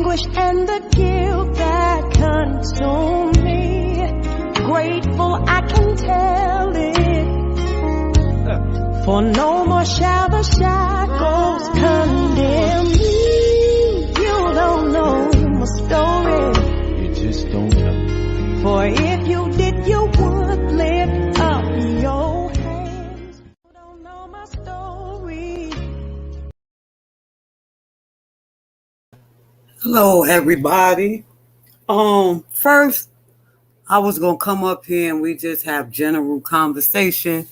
anguish and the guilt that consumed me. Grateful I can tell it, for no more shall the shackles condemn me. You don't know my story, you just don't know. for if you did, you would lift up your hands. You don't know my story. Hello, everybody. First, I was gonna come up here and we just have general conversation,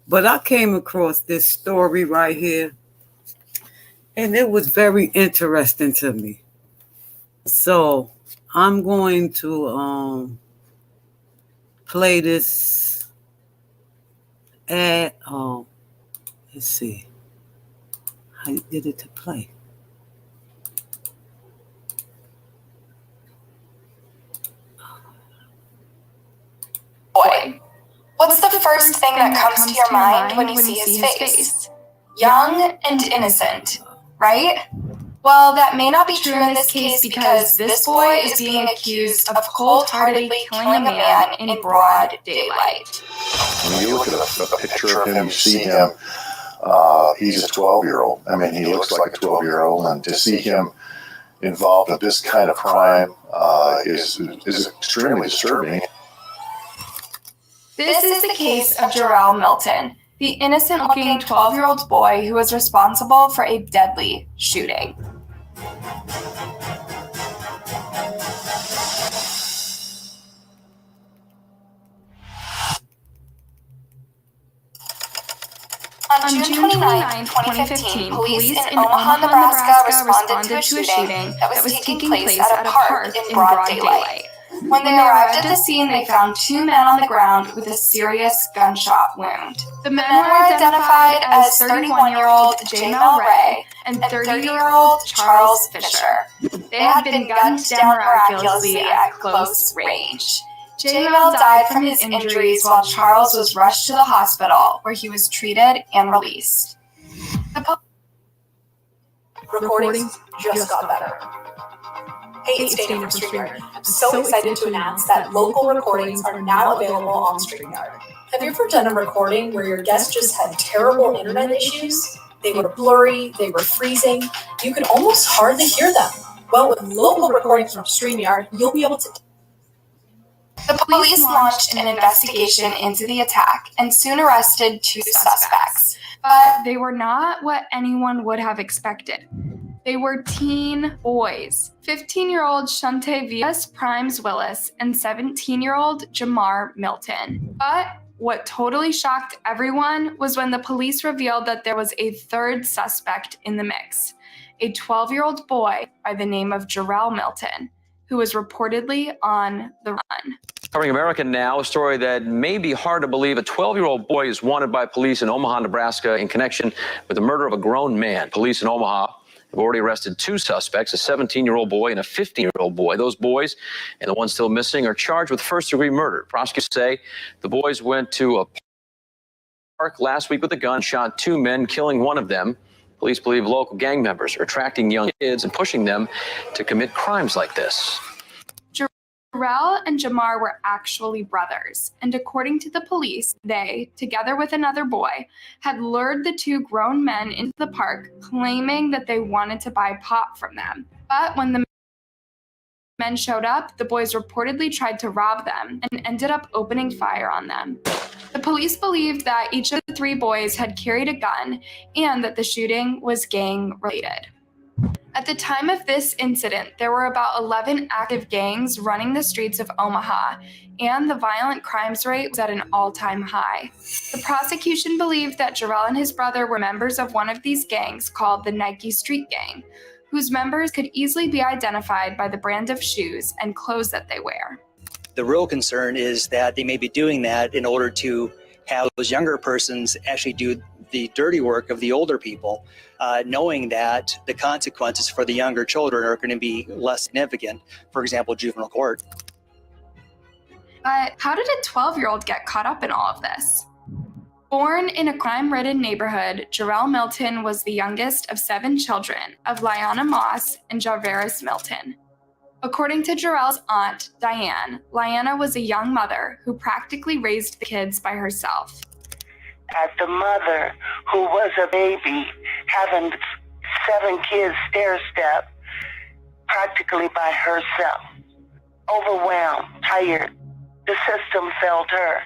but I came across this story right here, and it was very interesting to me. So I'm going to play this ad. Let's see how you get it to play. Boy. What's the first thing that comes to your mind when you see his face? Young and innocent, right? Well, that may not be true in this case because this boy is being accused of cold-heartedly killing a man in broad daylight. When you look at a picture of him, you see him, he's a 12-year-old. I mean, he looks like a 12-year-old, and to see him involved in this kind of crime is extremely disturbing. This is the case of Jarrell Milton, the innocent-looking 12-year-old boy who was responsible for a deadly shooting. On June 29, 2015, police in Omaha, Nebraska responded to a shooting that was taking place at a park in broad daylight. When they arrived at the scene, they found two men on the ground with a serious gunshot wound. The men were identified as 31-year-old J-Mel Ray and 30-year-old Charles Fisher. They had been gunned down miraculously at close range. J-Mel died from his injuries while Charles was rushed to the hospital, where he was treated and released. The recordings just got better. Hey, it's Dana from StreamYard. I'm so excited to announce that local recordings are now available on StreamYard. Have you ever done a recording where your guest just had terrible internet issues? They were blurry, they were freezing, you could almost hardly hear them. Well, with local recordings from StreamYard, you'll be able to... The police launched an investigation into the attack and soon arrested two suspects, but they were not what anyone would have expected. They were teen boys, 15-year-old Shante Vias Primes Willis and 17-year-old Jamar Milton. But what totally shocked everyone was when the police revealed that there was a third suspect in the mix, a 12-year-old boy by the name of Jarrell Milton, who was reportedly on the run. Covering America Now, a story that may be hard to believe. A 12-year-old boy is wanted by police in Omaha, Nebraska in connection with the murder of a grown man. Police in Omaha have already arrested two suspects, a 17-year-old boy and a 15-year-old boy. Those boys and the one still missing are charged with first-degree murder. Prosecutors say the boys went to a park last week with a gun, shot two men, killing one of them. Police believe local gang members are attracting young kids and pushing them to commit crimes like this. Jarrell and Jamar were actually brothers, and according to the police, they, together with another boy, had lured the two grown men into the park, claiming that they wanted to buy pot from them. But when the men showed up, the boys reportedly tried to rob them and ended up opening fire on them. The police believed that each of the three boys had carried a gun and that the shooting was gang-related. At the time of this incident, there were about 11 active gangs running the streets of Omaha, and the violent crimes rate was at an all-time high. The prosecution believed that Jarrell and his brother were members of one of these gangs called the Nike Street Gang, whose members could easily be identified by the brand of shoes and clothes that they wear. The real concern is that they may be doing that in order to have those younger persons actually do the dirty work of the older people, knowing that the consequences for the younger children are going to be less significant, for example, juvenile court. But how did a 12-year-old get caught up in all of this? Born in a crime-ridden neighborhood, Jarrell Milton was the youngest of 7 children of Lyanna Moss and Jarveris Milton. According to Jarrell's aunt, Diane, Lyanna was a young mother who practically raised the kids by herself. As the mother who was a baby, having 7 kids stair-step practically by herself, overwhelmed, tired, the system failed her.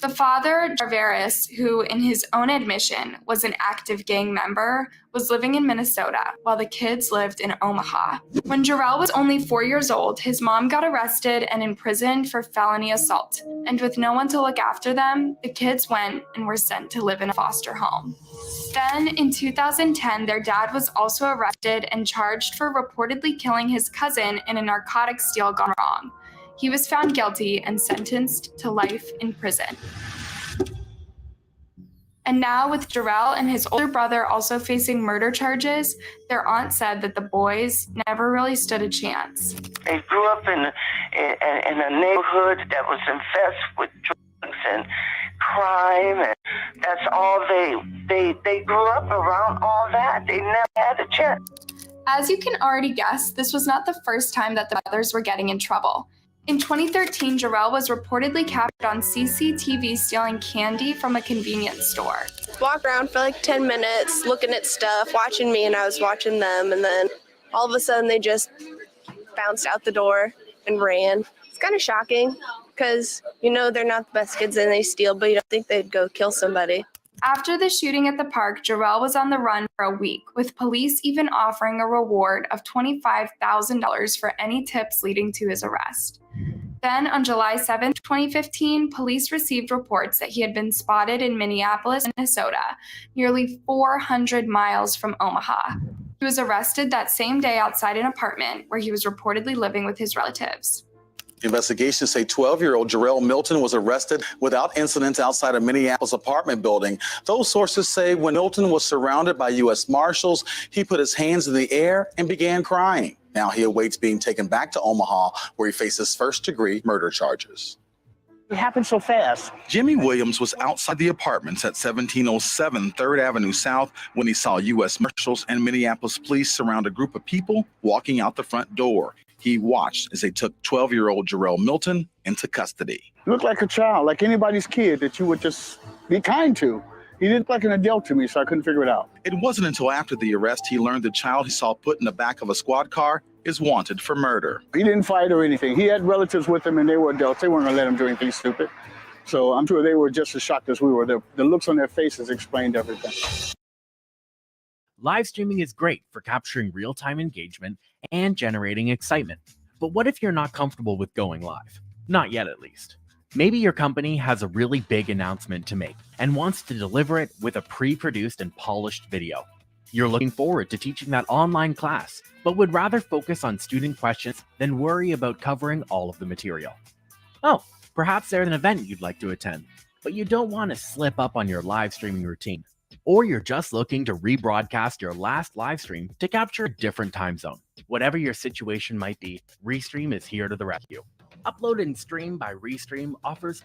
The father, Jarveris, who in his own admission was an active gang member, was living in Minnesota while the kids lived in Omaha. When Jarrell was only 4 years old, his mom got arrested and imprisoned for felony assault. And with no one to look after them, the kids went and were sent to live in a foster home. Then, in 2010, their dad was also arrested and charged for reportedly killing his cousin in a narcotics deal gone wrong. He was found guilty and sentenced to life in prison. And now, with Jarrell and his older brother also facing murder charges, their aunt said that the boys never really stood a chance. They grew up in a neighborhood that was infested with drugs and crime, and that's all they grew up around all that. They never had a chance. As you can already guess, this was not the first time that the brothers were getting in trouble. In 2013, Jarrell was reportedly captured on CCTV stealing candy from a convenience store. Walk around for like 10 minutes, looking at stuff, watching me, and I was watching them, and then all of a sudden they just bounced out the door and ran. It's kind of shocking because, you know, they're not the best kids and they steal, but you don't think they'd go kill somebody. After the shooting at the park, Jarrell was on the run for a week, with police even offering a reward of $25,000 for any tips leading to his arrest. Then, on July 7, 2015, police received reports that he had been spotted in Minneapolis, Minnesota, nearly 400 miles from Omaha. He was arrested that same day outside an apartment where he was reportedly living with his relatives. Investigations say 12-year-old Jarrell Milton was arrested without incident outside a Minneapolis apartment building. Those sources say when Milton was surrounded by U.S. Marshals, he put his hands in the air and began crying. Now he awaits being taken back to Omaha, where he faces first-degree murder charges. It happened so fast. Jimmy Williams was outside the apartments at 1707 3rd Avenue South when he saw U.S. Marshals and Minneapolis police surround a group of people walking out the front door. He watched as they took 12-year-old Jarrell Milton into custody. He looked like a child, like anybody's kid that you would just be kind to. He looked like an adult to me, so I couldn't figure it out. It wasn't until after the arrest he learned the child he saw put in the back of a squad car is wanted for murder. He didn't fight or anything. He had relatives with him, and they were adults. They weren't going to let him do anything stupid. So I'm sure they were just as shocked as we were. The looks on their faces explained everything. Live streaming is great for capturing real-time engagement and generating excitement. But what if you're not comfortable with going live? Not yet, at least. Maybe your company has a really big announcement to make and wants to deliver it with a pre-produced and polished video. You're looking forward to teaching that online class, but would rather focus on student questions than worry about covering all of the material. Oh, perhaps there's an event you'd like to attend, but you don't want to slip up on your live streaming routine. Or you're just looking to rebroadcast your last live stream to capture a different time zone. Whatever your situation might be, Restream is here to the rescue. Upload and Stream by Restream offers.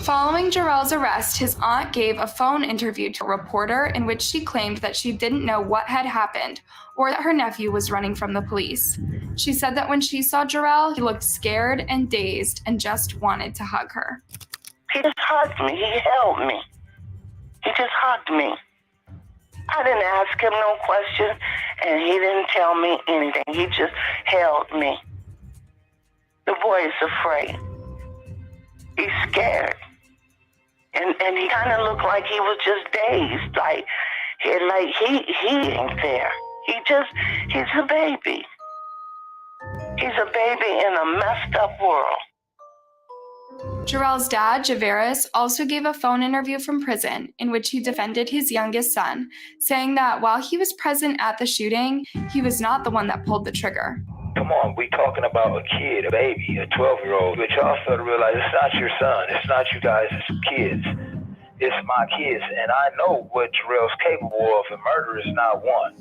Following Jarrell's arrest, his aunt gave a phone interview to a reporter in which she claimed that she didn't know what had happened or that her nephew was running from the police. She said that when she saw Jarrell, he looked scared and dazed and just wanted to hug her. He just hugged me. He held me. He just hugged me. I didn't ask him no question, and he didn't tell me anything. He just held me. The boy is afraid. He's scared. And he kind of looked like he was just dazed, like he ain't there. He's a baby. He's a baby in a messed up world. Jarrell's dad, Jarveris, also gave a phone interview from prison in which he defended his youngest son, saying that while he was present at the shooting, he was not the one that pulled the trigger. Come on, we talking about a kid, a baby, a 12-year-old, but y'all start to realize it's not your son, it's not you guys, it's kids. it's my kids, and I know what Jarrell's capable of, and murder is not one.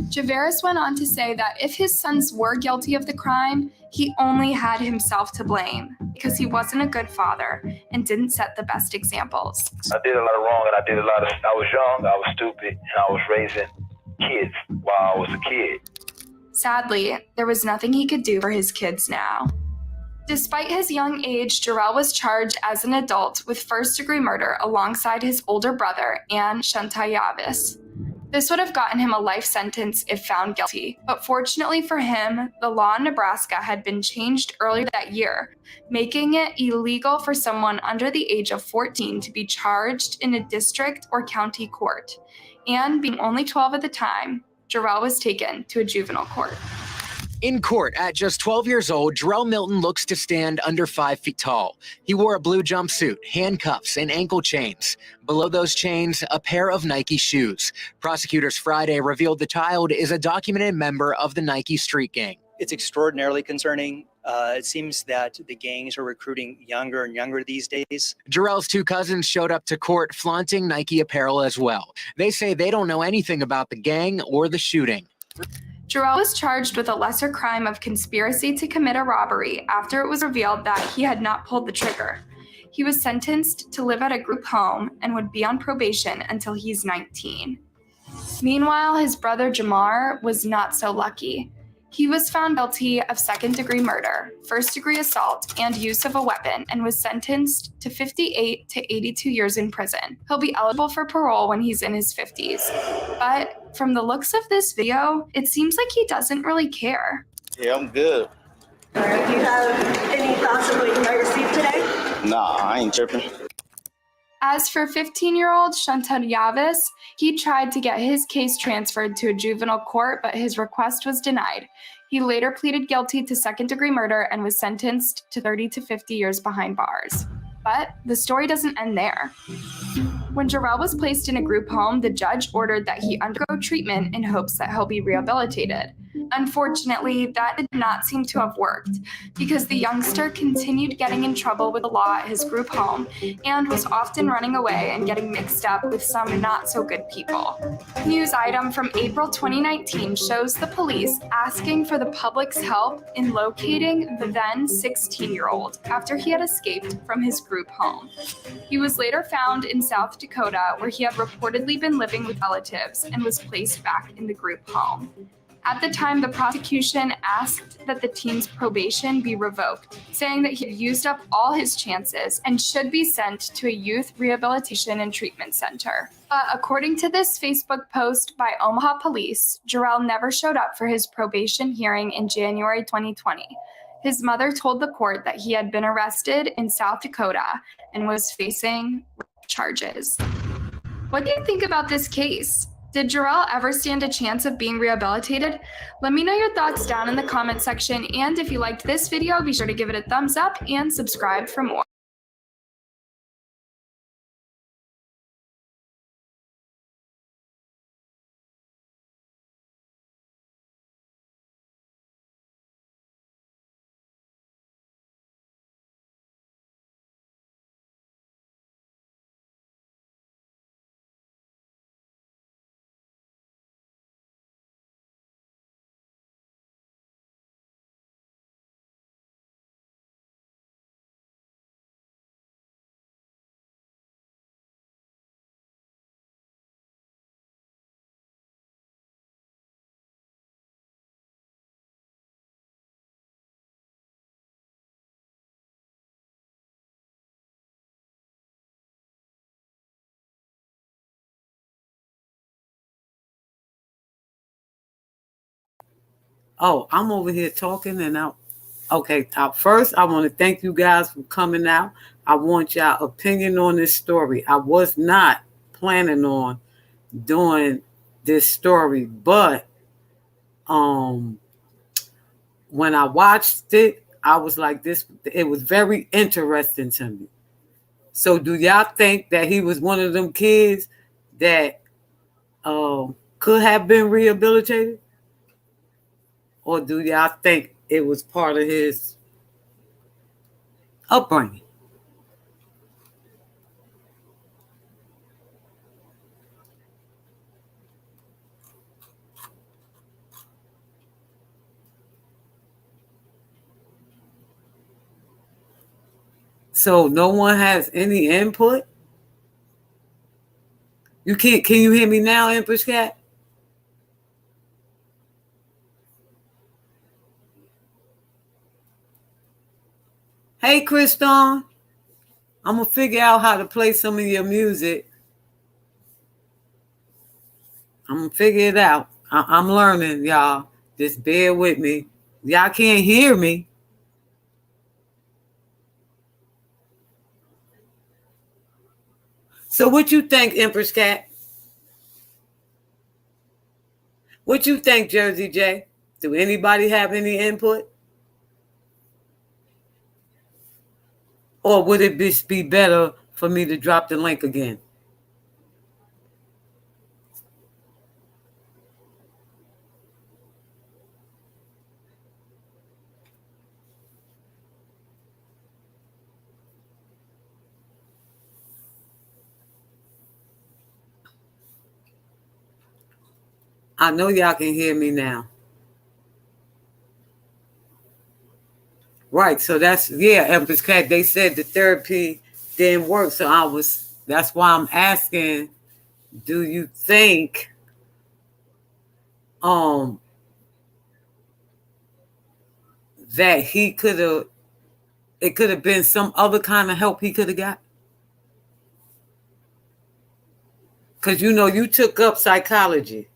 Javaris went on to say that if his sons were guilty of the crime, he only had himself to blame because he wasn't a good father and didn't set the best examples. I did a lot of wrong, and I was young, I was stupid, and I was raising kids while I was a kid. Sadly, there was nothing he could do for his kids now. Despite his young age, Jarrell was charged as an adult with first-degree murder alongside his older brother and Shantayavis. This would have gotten him a life sentence if found guilty, but fortunately for him, the law in Nebraska had been changed earlier that year, making it illegal for someone under the age of 14 to be charged in a district or county court. And being only 12 at the time, Jarrell was taken to a juvenile court. In court, at just 12 years old, Jarrell Milton looks to stand under 5 feet tall. He wore a blue jumpsuit, handcuffs, and ankle chains. Below those chains, a pair of Nike shoes. Prosecutors Friday revealed the child is a documented member of the Nike street gang. It's extraordinarily concerning. It seems that the gangs are recruiting younger and younger these days. Jarrell's 2 cousins showed up to court flaunting Nike apparel as well. They say they don't know anything about the gang or the shooting. Jarrell was charged with a lesser crime of conspiracy to commit a robbery after it was revealed that he had not pulled the trigger. He was sentenced to live at a group home and would be on probation until he's 19. Meanwhile, his brother Jamar was not so lucky. He was found guilty of second-degree murder, first-degree assault, and use of a weapon, and was sentenced to 58 to 82 years in prison. He'll be eligible for parole when he's in his 50s. But from the looks of this video, it seems like he doesn't really care. Yeah, I'm good. All right, do you have any thoughts of what you might receive today? Nah, I ain't tripping. As for 15-year-old Shantan Yavis, he tried to get his case transferred to a juvenile court, but his request was denied. He later pleaded guilty to second-degree murder and was sentenced to 30 to 50 years behind bars. But the story doesn't end there. When Jarrell was placed in a group home, the judge ordered that he undergo treatment in hopes that he'll be rehabilitated. Unfortunately, that did not seem to have worked because the youngster continued getting in trouble with the law at his group home and was often running away and getting mixed up with some not so good people. A news item from April 2019 shows the police asking for the public's help in locating the then 16-year-old after he had escaped from his group home. He was later found in South Dakota, where he had reportedly been living with relatives and was placed back in the group home. At the time, the prosecution asked that the teen's probation be revoked, saying that he had used up all his chances and should be sent to a youth rehabilitation and treatment center. But according to this Facebook post by Omaha police, Jarrell never showed up for his probation hearing in January 2020. His mother told the court that he had been arrested in South Dakota and was facing charges. What do you think about this case? Did Jarrell ever stand a chance of being rehabilitated? Let me know your thoughts down in the comment section, and if you liked this video, be sure to give it a thumbs up and subscribe for more. Oh, I'm over here talking and out. Okay, first, I want to thank you guys for coming out. I want y'all opinion on this story. I was not planning on doing this story, but when I watched it, I was like, it was very interesting to me. So do y'all think that he was one of them kids that could have been rehabilitated? Or do y'all think it was part of his upbringing? So no one has any input? You can't, can you hear me now, Empress Cat? Hey, Kriston. I'm going to figure out how to play some of your music. I'm going to figure it out. I'm learning, y'all. Just bear with me. Y'all can't hear me. So what you think, Empress Cat? What you think, Jersey J? Do anybody have any input? Or would it be better for me to drop the link again? I know y'all can hear me now. Right, so that's, yeah, Empress Cat, they said the therapy didn't work. So that's why I'm asking, do you think that it could have been some other kind of help he could have got? Because you took up psychology.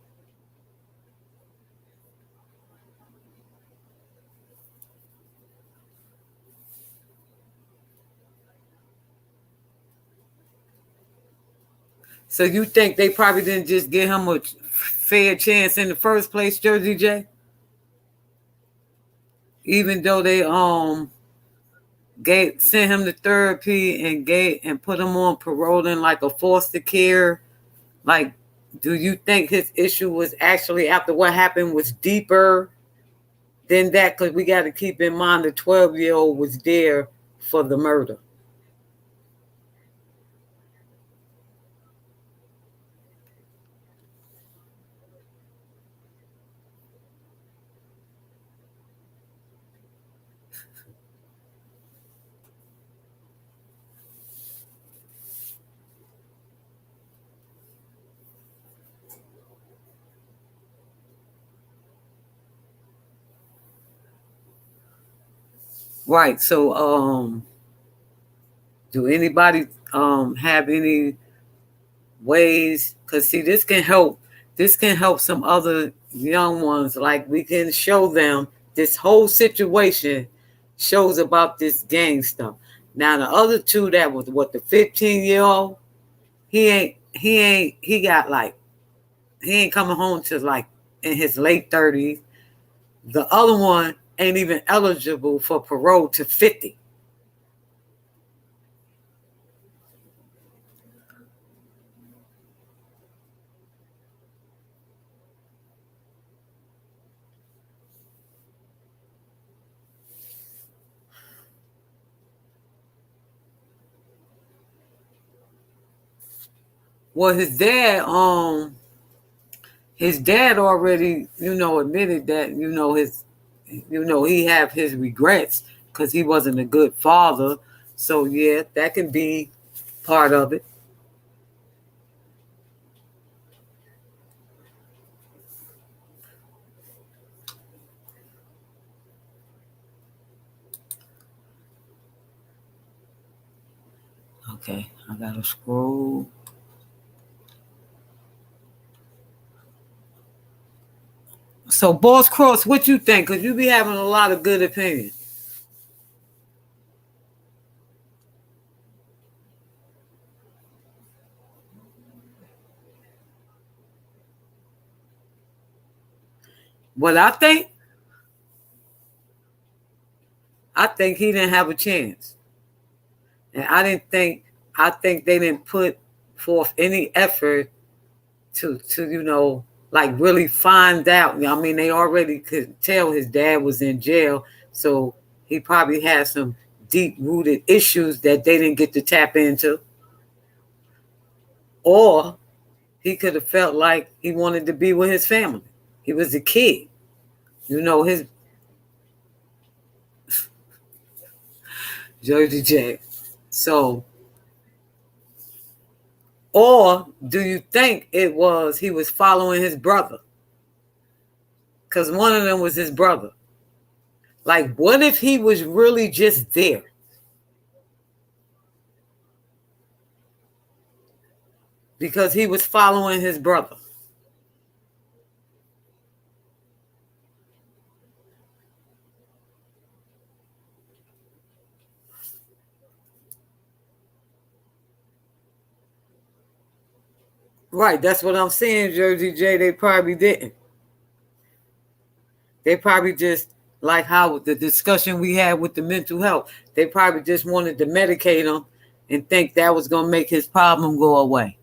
So you think they probably didn't just give him a fair chance in the first place, Jersey J? Even though they sent him to therapy and put him on parole in like a foster care. Like, do you think his issue was actually, after what happened, was deeper than that? Because we got to keep in mind the 12-year-old was there for the murder. Right. So do anybody have any ways? Because see, this can help some other young ones. Like, we can show them this whole situation shows about this gang stuff. Now the other two, that was what, the 15-year-old, he ain't coming home to like in his late 30s. The other one ain't even eligible for parole to 50. Well, his dad already, admitted that, he have his regrets because he wasn't a good father. So yeah, that can be part of it. Okay, I gotta scroll. So, Boss Cross, what you think? Because you be having a lot of good opinions. What I think he didn't have a chance. And I think they didn't put forth any effort to like really find out. I mean, they already could tell his dad was in jail, so he probably had some deep-rooted issues that they didn't get to tap into. Or he could have felt like he wanted to be with his family. He was a kid. Jersey J. So, or do you think he was following his brother? Because one of them was his brother. Like, what if he was really just there? Because he was following his brother. Right, that's what I'm saying, Jersey J. They probably didn't. They probably just, like how the discussion we had with the mental health, they probably just wanted to medicate him and think that was going to make his problem go away.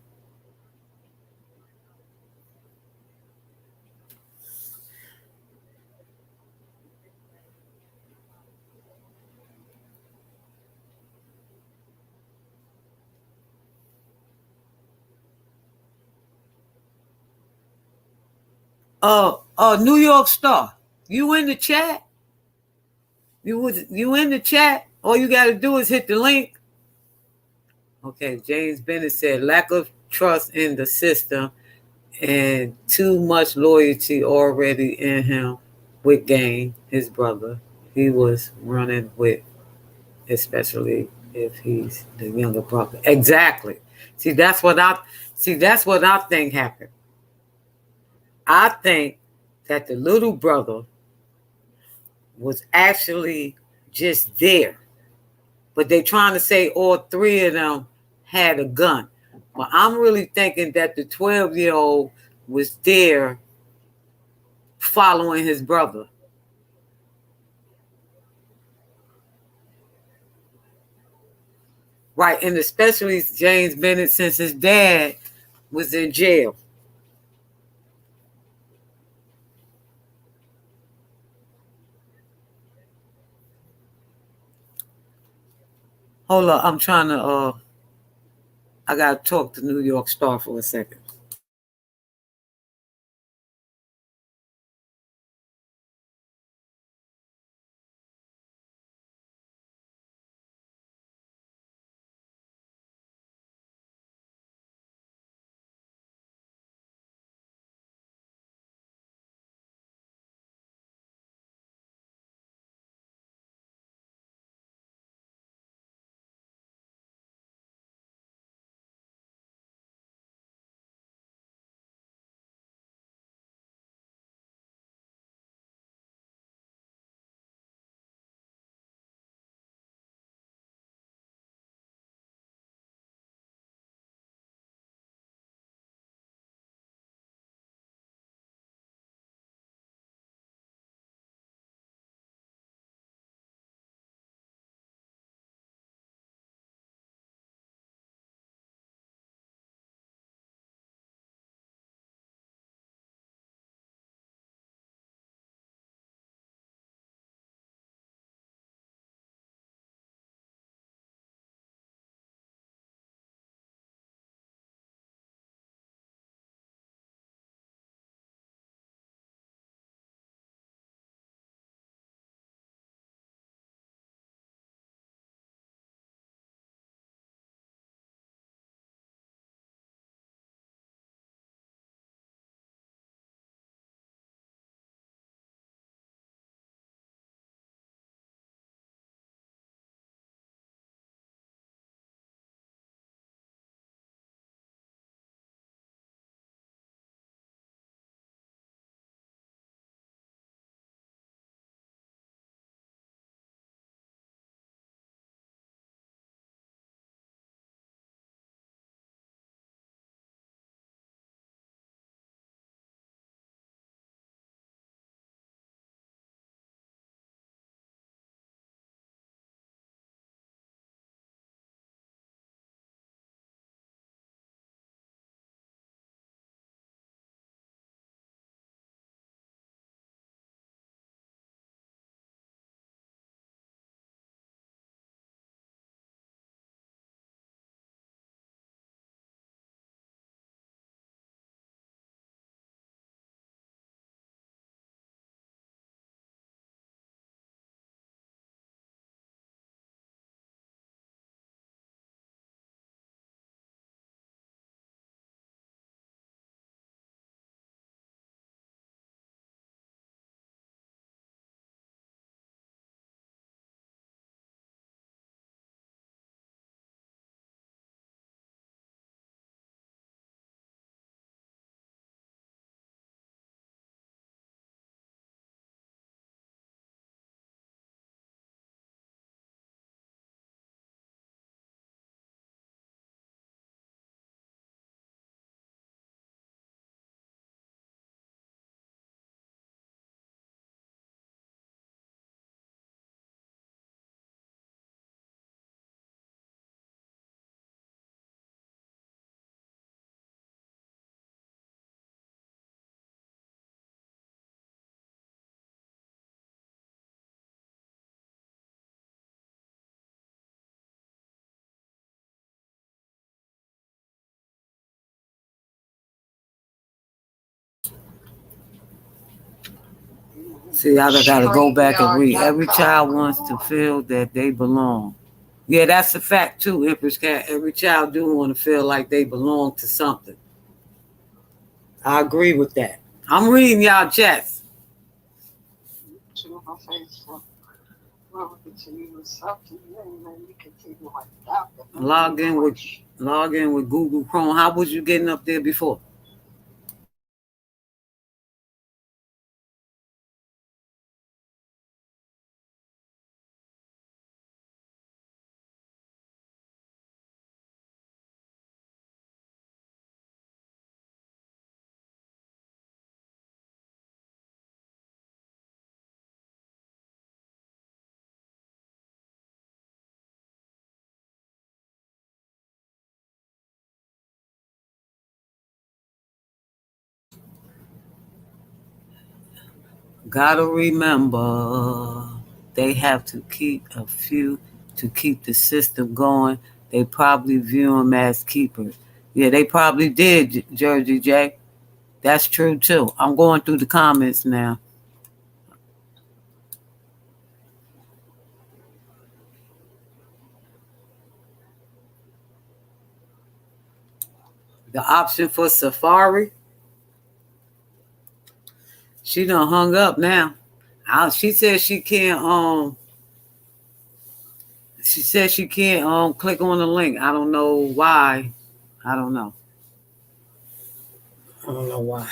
New York Star, you in the chat? You in the chat? All you got to do is hit the link. Okay, James Bennett said lack of trust in the system and too much loyalty already in him with Game, his brother. He was running with, especially if he's the younger brother. Exactly. That's what I think happened. I think that the little brother was actually just there. But they trying to say all three of them had a gun. But I'm really thinking that the 12-year-old was there following his brother. Right, and especially James Bennett, since his dad was in jail. Hold up, I'm trying to, I got to talk to New York Star for a second. See, I gotta go back and read. Every child wants to feel that they belong. Yeah, that's a fact too, Empress Cat. Every child do want to feel like they belong to something. I agree with that. I'm reading y'all chats. Log in with Google Chrome. How was you getting up there before? Gotta remember, they have to keep a few to keep the system going. They probably view them as keepers. Yeah, they probably did, Jersey J. That's true too. I'm going through the comments now. The option for Safari, she done hung up now. She said she can't. She said she can't click on the link. I don't know why. I don't know. I don't know why.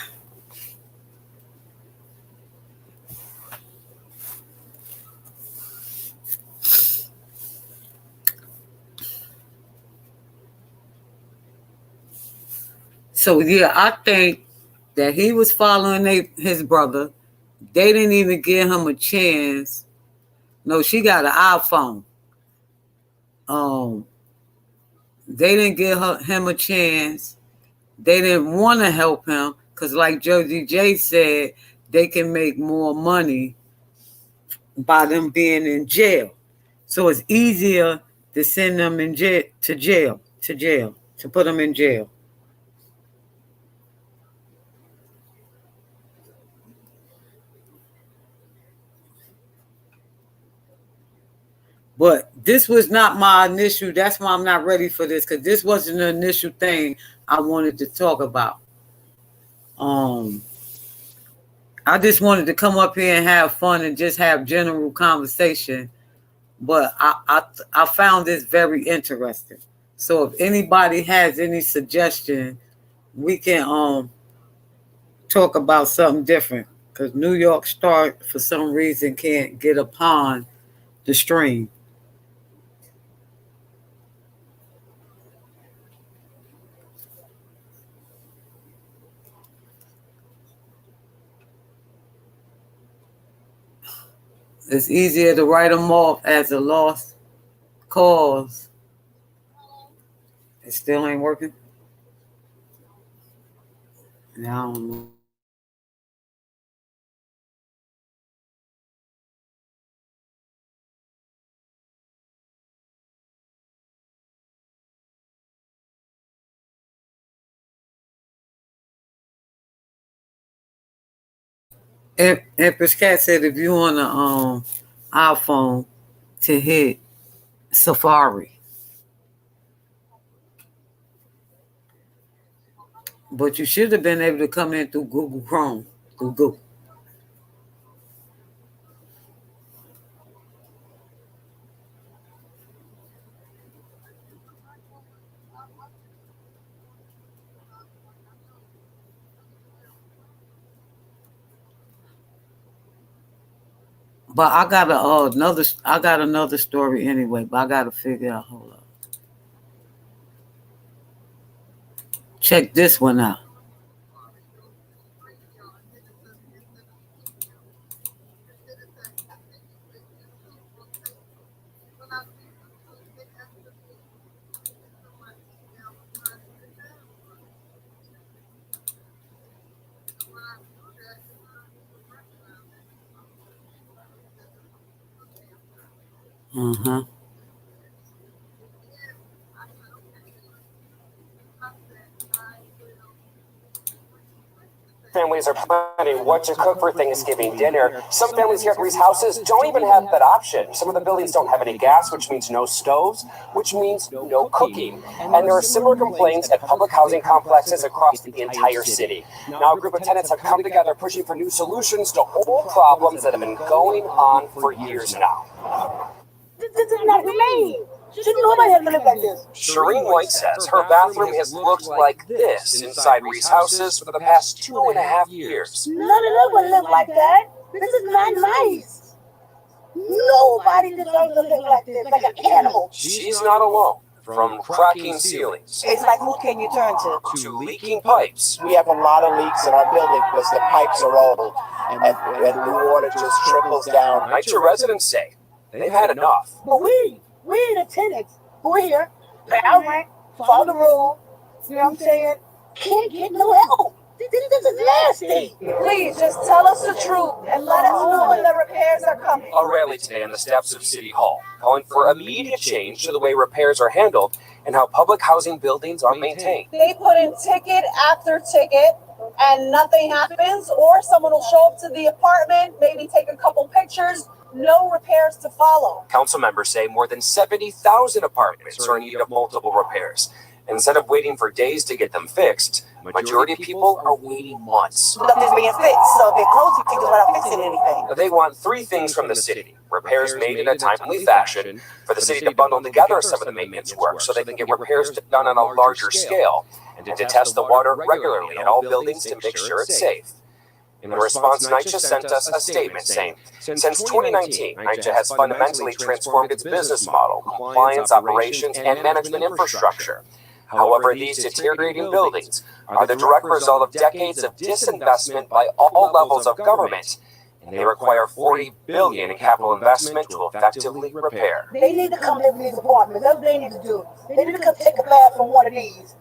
So yeah, I think that he was following his brother. They didn't even give him a chance. No, she got an iPhone. They didn't give him a chance. They didn't want to help him because, like Josie J said, they can make more money by them being in jail. So it's easier to send them in jail, to put them in jail. But this was not my initial. That's why I'm not ready for this, because this wasn't the initial thing I wanted to talk about. I just wanted to come up here and have fun and just have general conversation. But I found this very interesting. So if anybody has any suggestion, we can talk about something different. Because New York Star, for some reason, can't get upon the stream. It's easier to write them off as a lost cause. It still ain't working. Now I don't know. Empress Cat said if you on the iPhone to hit Safari. But you should have been able to come in through Google Chrome. Through Google. But I got another story anyway, but I gotta figure out, hold up. Check this one out. Uh-huh. Families are what to cook for Thanksgiving dinner. Some families here at Reese houses don't even have that option. Some of the buildings don't have any gas, which means no stoves, which means no cooking. And there are similar complaints at public housing complexes across the entire city. Now, a group of tenants have come together pushing for new solutions to old problems that have been going on for years now. This is not humane. Shouldn't nobody have to live like this? Shireen White says her bathroom has looked like this inside Reese houses for the past 2.5 years. None of them would live like that. This is not nice. Nobody deserves to live like this, like an animal. She's not alone. From cracking ceilings It's like, who can you turn to leaking pipes. We have a lot of leaks in our building because the pipes are old and the water just trickles down. NYCHA residents say they've had enough. But we the tenants, we're here, pay our rent, follow the rule, you know what I'm saying? Can't get no help. This is nasty. Please, just tell us the truth and let us know when the repairs are coming. A rally today on the steps of City Hall, calling for immediate change to the way repairs are handled and how public housing buildings are maintained. They put in ticket after ticket and nothing happens, or someone will show up to the apartment, maybe take a couple pictures, no repairs to follow. Council members say more than 70,000 apartments are in need of multiple repairs. Instead of waiting for days to get them fixed, majority of people are waiting months. Nothing's being fixed, so they're closing things without fixing anything. They want three things from the city: repairs made in a timely fashion, for the city to bundle together some of the maintenance work so they can get repairs done on a larger scale, and to test the water regularly in all buildings to make sure it's safe. In response, NYCHA sent us a statement saying, since 2019, NYCHA has fundamentally transformed its business model, compliance, operations, and management infrastructure. However, these deteriorating buildings are the direct result of decades of disinvestment by all levels of government, and they require $40 billion in capital investment to effectively repair. They need to come live in these apartments. That's what they need to do. They need to come take a bath from one of these.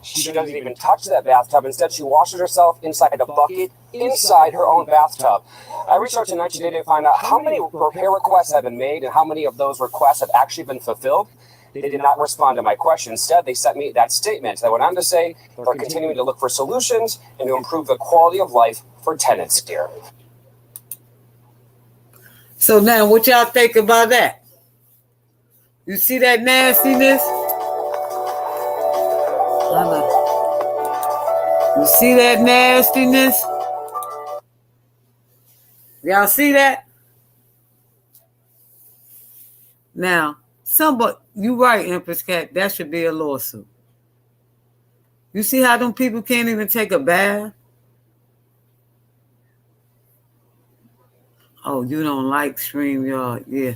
She doesn't even touch that bathtub. Instead, she washes herself inside a bucket inside her own bathtub. I researched in NYCHA today to find out how many repair requests have been made and how many of those requests have actually been fulfilled. They did not respond to my question. Instead, they sent me that statement that went on to say they're continuing to look for solutions and to improve the quality of life for tenants here. So now, what y'all think about that? You see that nastiness? You see that nastiness? Y'all see that? Now, you right, Empress Cat, that should be a lawsuit. You see how them people can't even take a bath? Oh, you don't like StreamYard, yeah.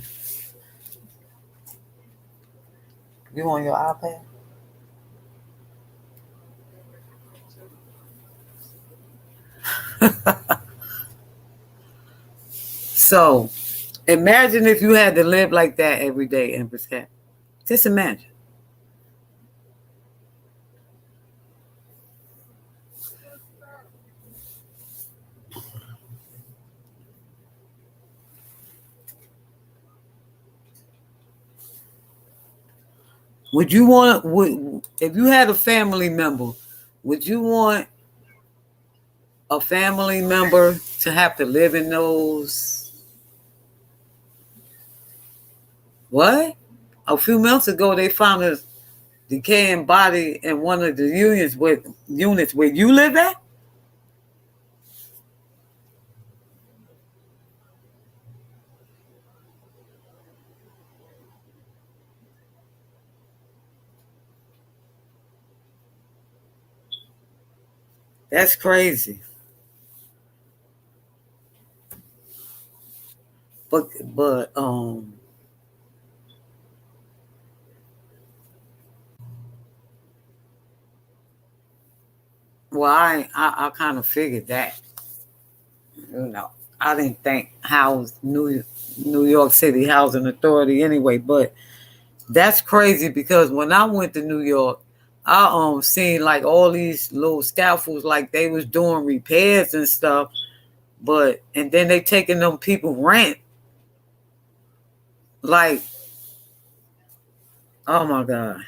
You on your iPad? So, imagine if you had to live like that every day, Empress Cat. Just imagine. Would you want, if you had a family member, would you want a family member to have to live in those? What? A few months ago, they found a decaying body in one of the units where you live at? That's crazy. But well, I kind of figured that. You know, I didn't think New York City Housing Authority anyway, but that's crazy because when I went to New York, I seen like all these little scaffolds, like they was doing repairs and stuff, and then they taking them people rent. Like, oh my God.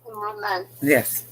Roman. Yes.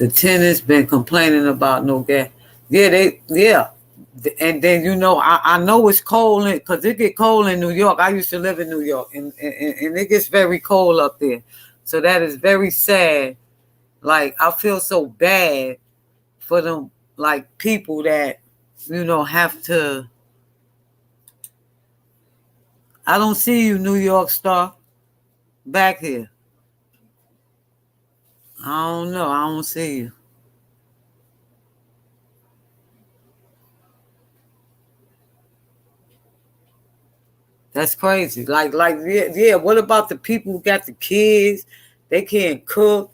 The tenants been complaining about no gas. Yeah. And then I know it's cold because it get cold in New York. I used to live in New York, and it gets very cold up there. So that is very sad. Like, I feel so bad for them, like, people that have to. I don't see you, New York Star, back here. I don't know. I don't see you. That's crazy. Yeah. What about the people who got the kids? They can't cook.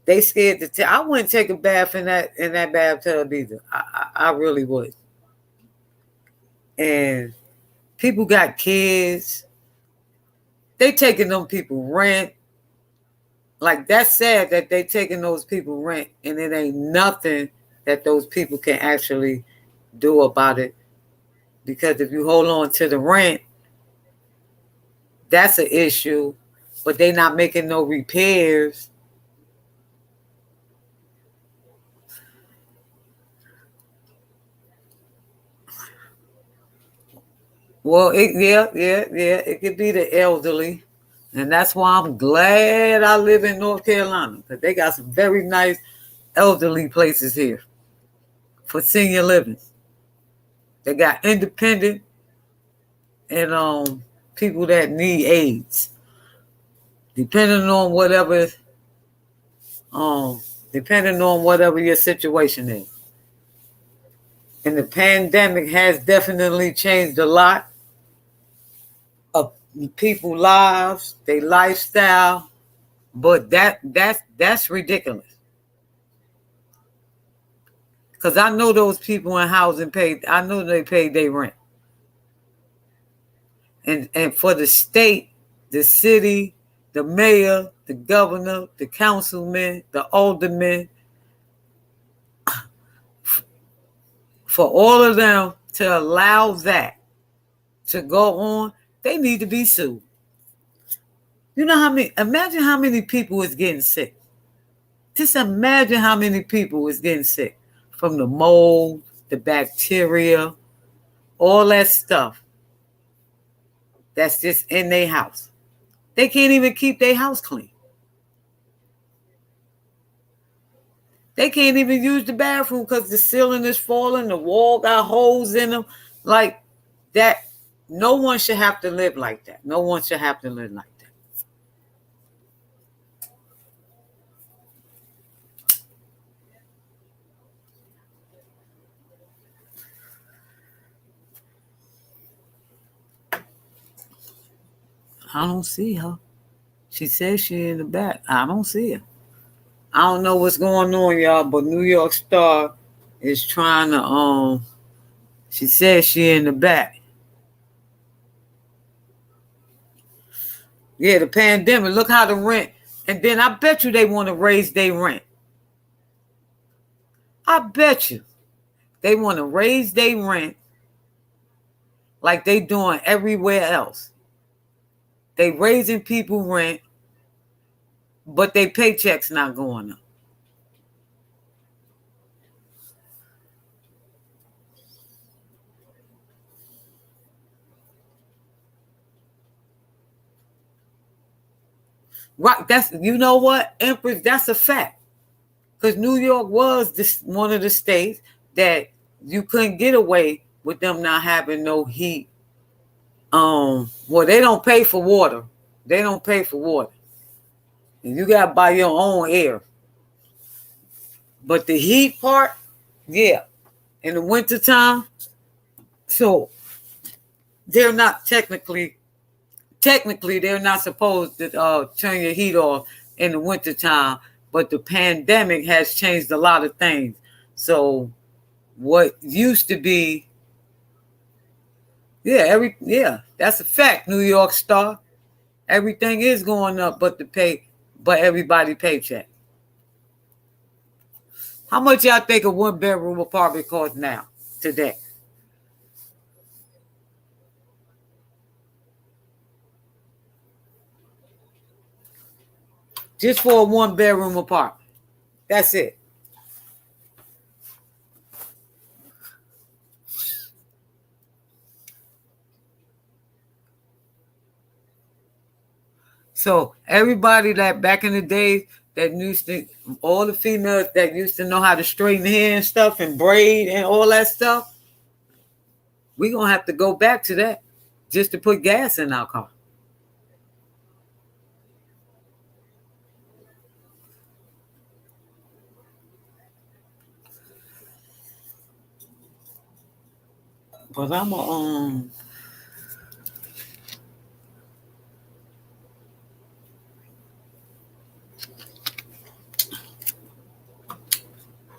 They scared to. I wouldn't take a bath in that bathtub either. I really would. And people got kids. They taking them people rent. Like, that's sad that they taking those people rent, and it ain't nothing that those people can actually do about it. Because if you hold on to the rent, that's an issue. But they not making no repairs. Well, it could be the elderly. And that's why I'm glad I live in North Carolina, because they got some very nice elderly places here for senior living. They got independent and people that need aids, depending on whatever your situation is. And the pandemic has definitely changed a lot of people's lives, their lifestyle, but that's ridiculous. Because I know those people in housing I know they paid their rent. And for the state, the city, the mayor, the governor, the councilman, the alderman, for all of them to allow that to go on, they need to be sued. Imagine how many people is getting sick. Just imagine how many people is getting sick from the mold, the bacteria, all that stuff that's just in their house. They can't even keep their house clean. They can't even use the bathroom because the ceiling is falling, the wall got holes in them. Like that, no one should have to live like that. No one should have to live like that. I don't see her. She says she in the back. I don't see her. I don't know what's going on, y'all, but New York Star is trying to she says she in the back. Yeah, the pandemic. Look how the rent. And then I bet you they want to raise their rent. I bet you they want to raise their rent like they doing everywhere else. They raising people rent, but their paychecks not going up. Right, that's, you know what, Empress, that's a fact. Because New York was one of the states that you couldn't get away with them not having no heat. Well, they don't pay for water. They don't pay for water. And you got to buy your own air. But the heat part, yeah, in the wintertime, so they're not technically they're not supposed to turn your heat off in the wintertime, but the pandemic has changed a lot of things. So what used to be, that's a fact, New York Star. Everything is going up but everybody paycheck. How much y'all think a 1-bedroom apartment costs now, today? Just for a 1-bedroom apartment. That's it. So everybody that back in the days that used to, all the females that used to know how to straighten hair and stuff and braid and all that stuff, we're going to have to go back to that just to put gas in our car. But I'm a,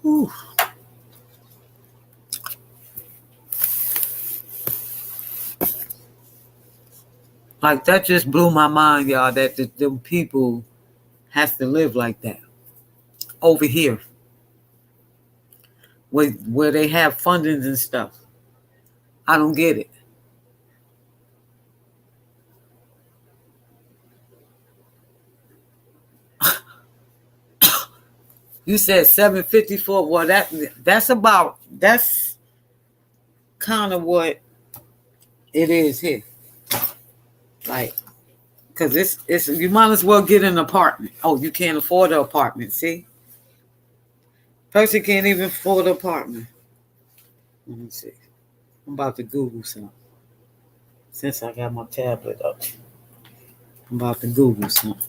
whew. Like that just blew my mind, y'all, that the people has to live like that over here where they have fundings and stuff. I don't get it. You said 754. Well, that's kind of what it is here. Like, because it's you might as well get an apartment. Oh, you can't afford an apartment. See, person can't even afford an apartment. Let me see. I'm about to Google something. Since I got my tablet up, I'm about to Google something.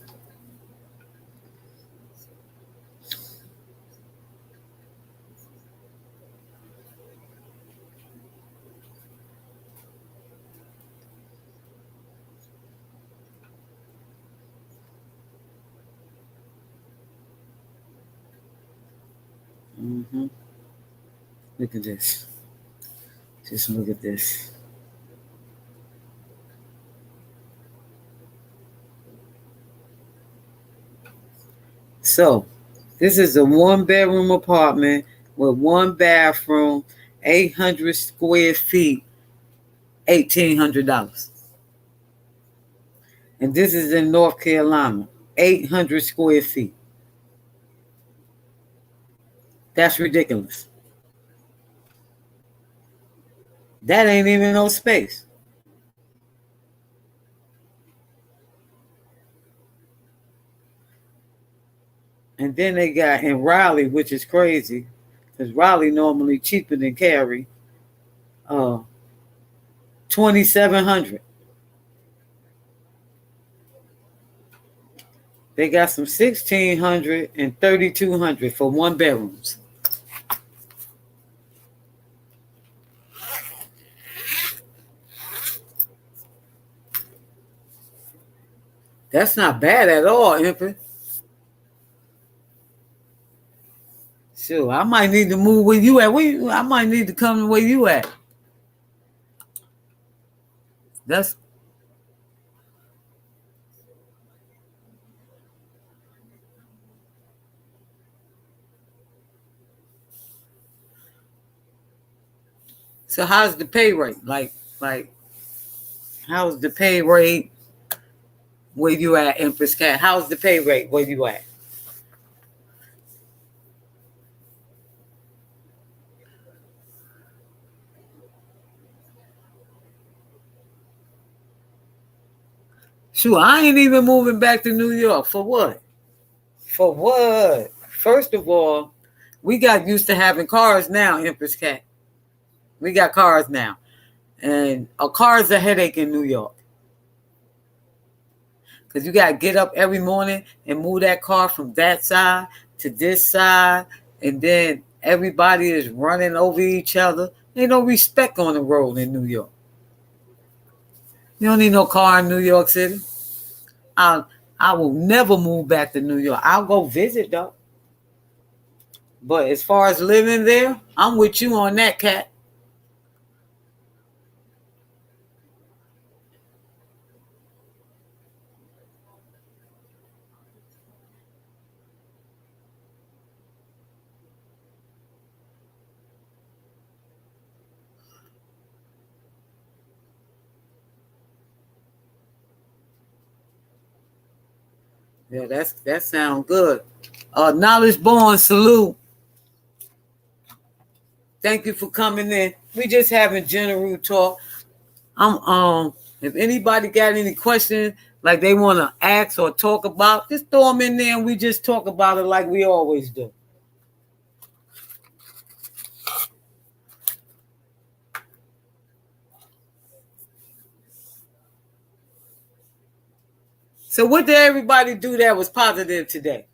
Mm-hmm. Look at this. Just look at this. So, this is a 1-bedroom apartment with 1 bathroom, 800 square feet, $1,800. And this is in North Carolina, 800 square feet. That's ridiculous. That ain't even no space. And then they got in Raleigh, which is crazy, because Raleigh normally cheaper than Cary, 2,700. They got some 1,600 and 3,200 for 1 bedrooms. That's not bad at all, Emperor. Sure, I might need to move where you at. I might need to come to where you at. That's so. How's the pay rate? Like, how's the pay rate where you at, Empress Cat? How's the pay rate where you at? Sure, I ain't even moving back to New York. For what? For what? First of all, we got used to having cars now, Empress Cat. We got cars now. And a car is a headache in New York. Because you got to get up every morning and move that car from that side to this side. And then everybody is running over each other. Ain't no respect on the road in New York. You don't need no car in New York City. I will never move back to New York. I'll go visit, though. But as far as living there, I'm with you on that, Cat. Yeah, that sounds good. Knowledge Born, salute. Thank you for coming in. We just having general talk. If anybody got any questions like they want to ask or talk about, just throw them in there and we just talk about it like we always do. So what did everybody do that was positive today?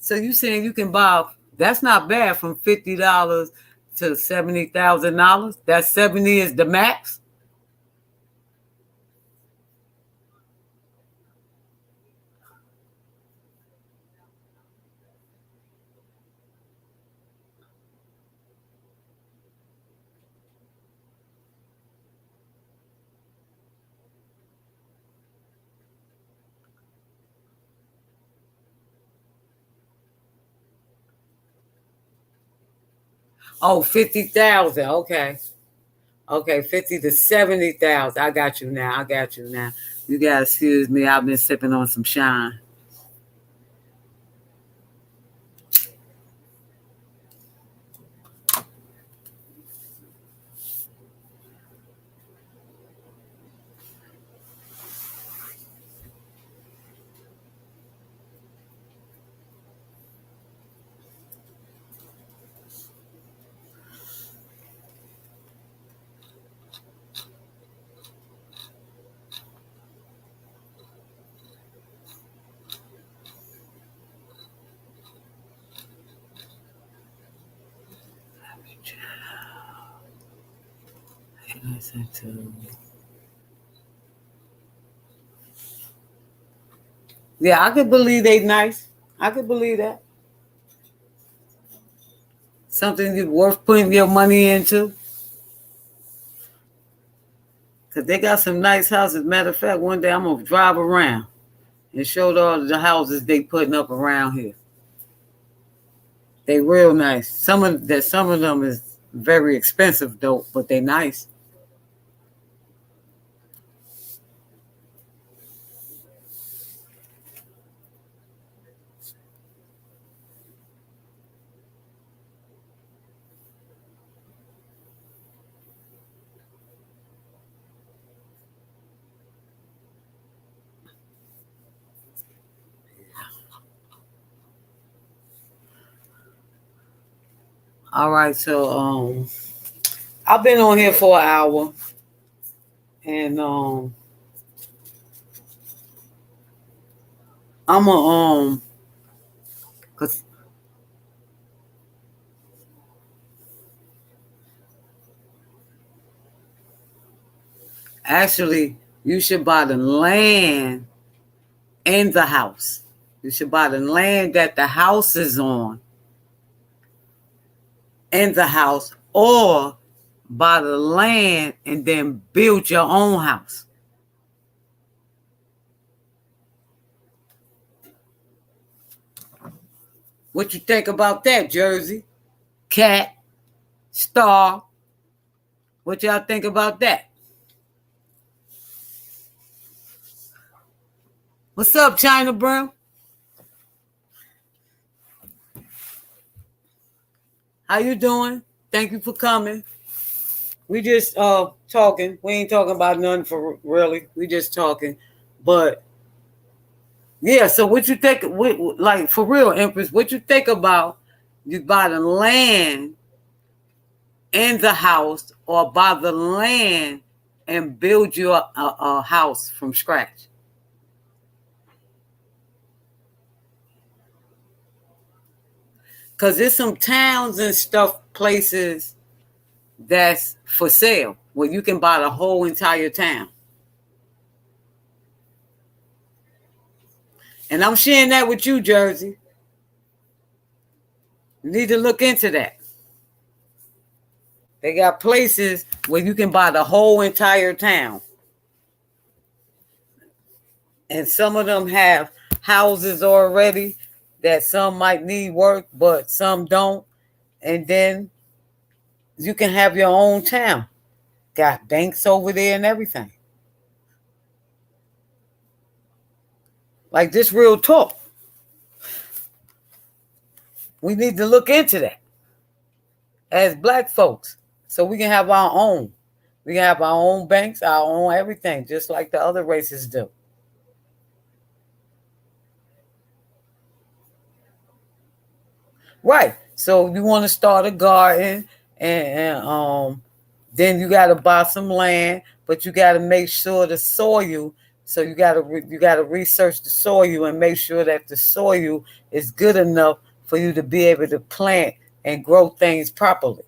So you saying you can buy, that's not bad, from $50 to $70,000. That 70 is the max? Oh, 50,000. Okay. Okay, 50 to 70,000. I got you now. You gotta excuse me. I've been sipping on some shine. Yeah, I could believe they nice. I could believe that. Something that's worth putting your money into. Because they got some nice houses. Matter of fact, one day I'm going to drive around and show all the houses they putting up around here. They real nice. Some of them is very expensive though, but they nice. All right, so I've been on here for an hour, and I'm a cause actually you should buy the land and the house. You should buy the land that the house is on and the house, or buy the land and then build your own house. What you think about that, Jersey? Cat, Star, what y'all think about that? What's up, China Brown? How you doing? Thank you for coming. We just talking. We ain't talking about nothing for really. We just talking. But yeah, so what you think, like for real, Empress, what you think about you buy the land and the house, or buy the land and build you a house from scratch? Because there's some towns and stuff, places that's for sale where you can buy the whole entire town. And I'm sharing that with you, Jersey. You need to look into that. They got places where you can buy the whole entire town. And some of them have houses already that some might need work, but some don't. And then you can have your own town. Got banks over there and everything. Like this real talk. We need to look into that as black folks so we can have our own. We can have our own banks, our own everything, just like the other races do. Right. So you want to start a garden and then you got to buy some land, but you got to make sure the soil. So you got to research the soil and make sure that the soil is good enough for you to be able to plant and grow things properly.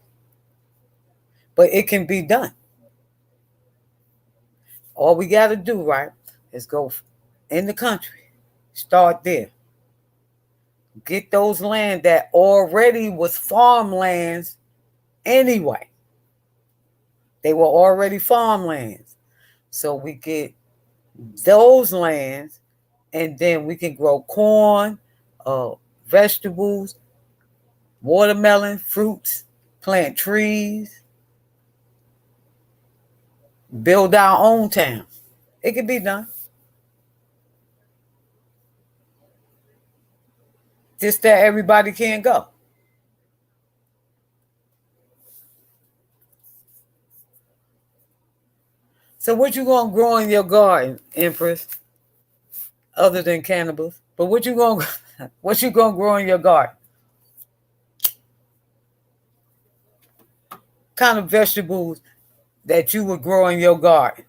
But it can be done. All we got to do, right, is go in the country, start there. Get those land that already was farmlands anyway. They were already farmlands. So we get those lands and then we can grow corn, vegetables, watermelon, fruits, plant trees, build our own town. It can be done. Just that everybody can't go. So what you gonna grow in your garden, Empress, other than cannabis? But what you gonna grow in your garden? Kind of vegetables that you would grow in your garden?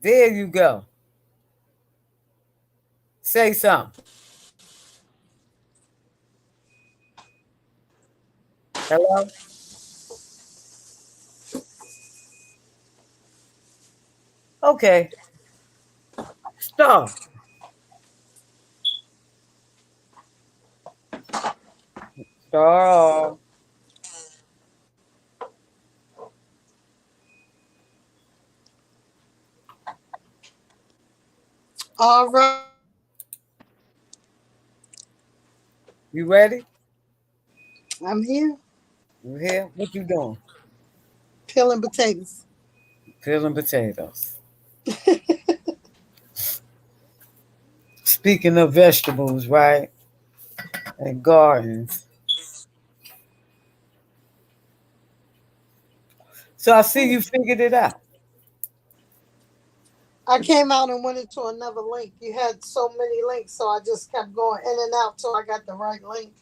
There you go. Say something. Hello? Okay. Stop. Stop. All right. You ready? I'm here. You here? What you doing? Peeling potatoes. Peeling potatoes. Speaking of vegetables, right? And gardens. So I see you figured it out. I came out and went into another link. You had so many links, so I just kept going in and out till I got the right link.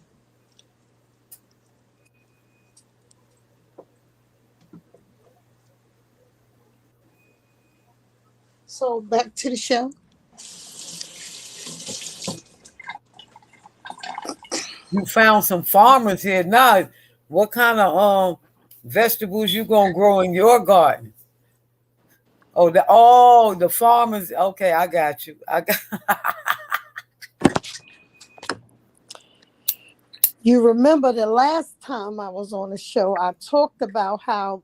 So back to the show. You found some farmers here. Now, what kind of vegetables you gonna grow in your garden? The farmers. Okay, I got you. You remember the last time I was on the show, I talked about how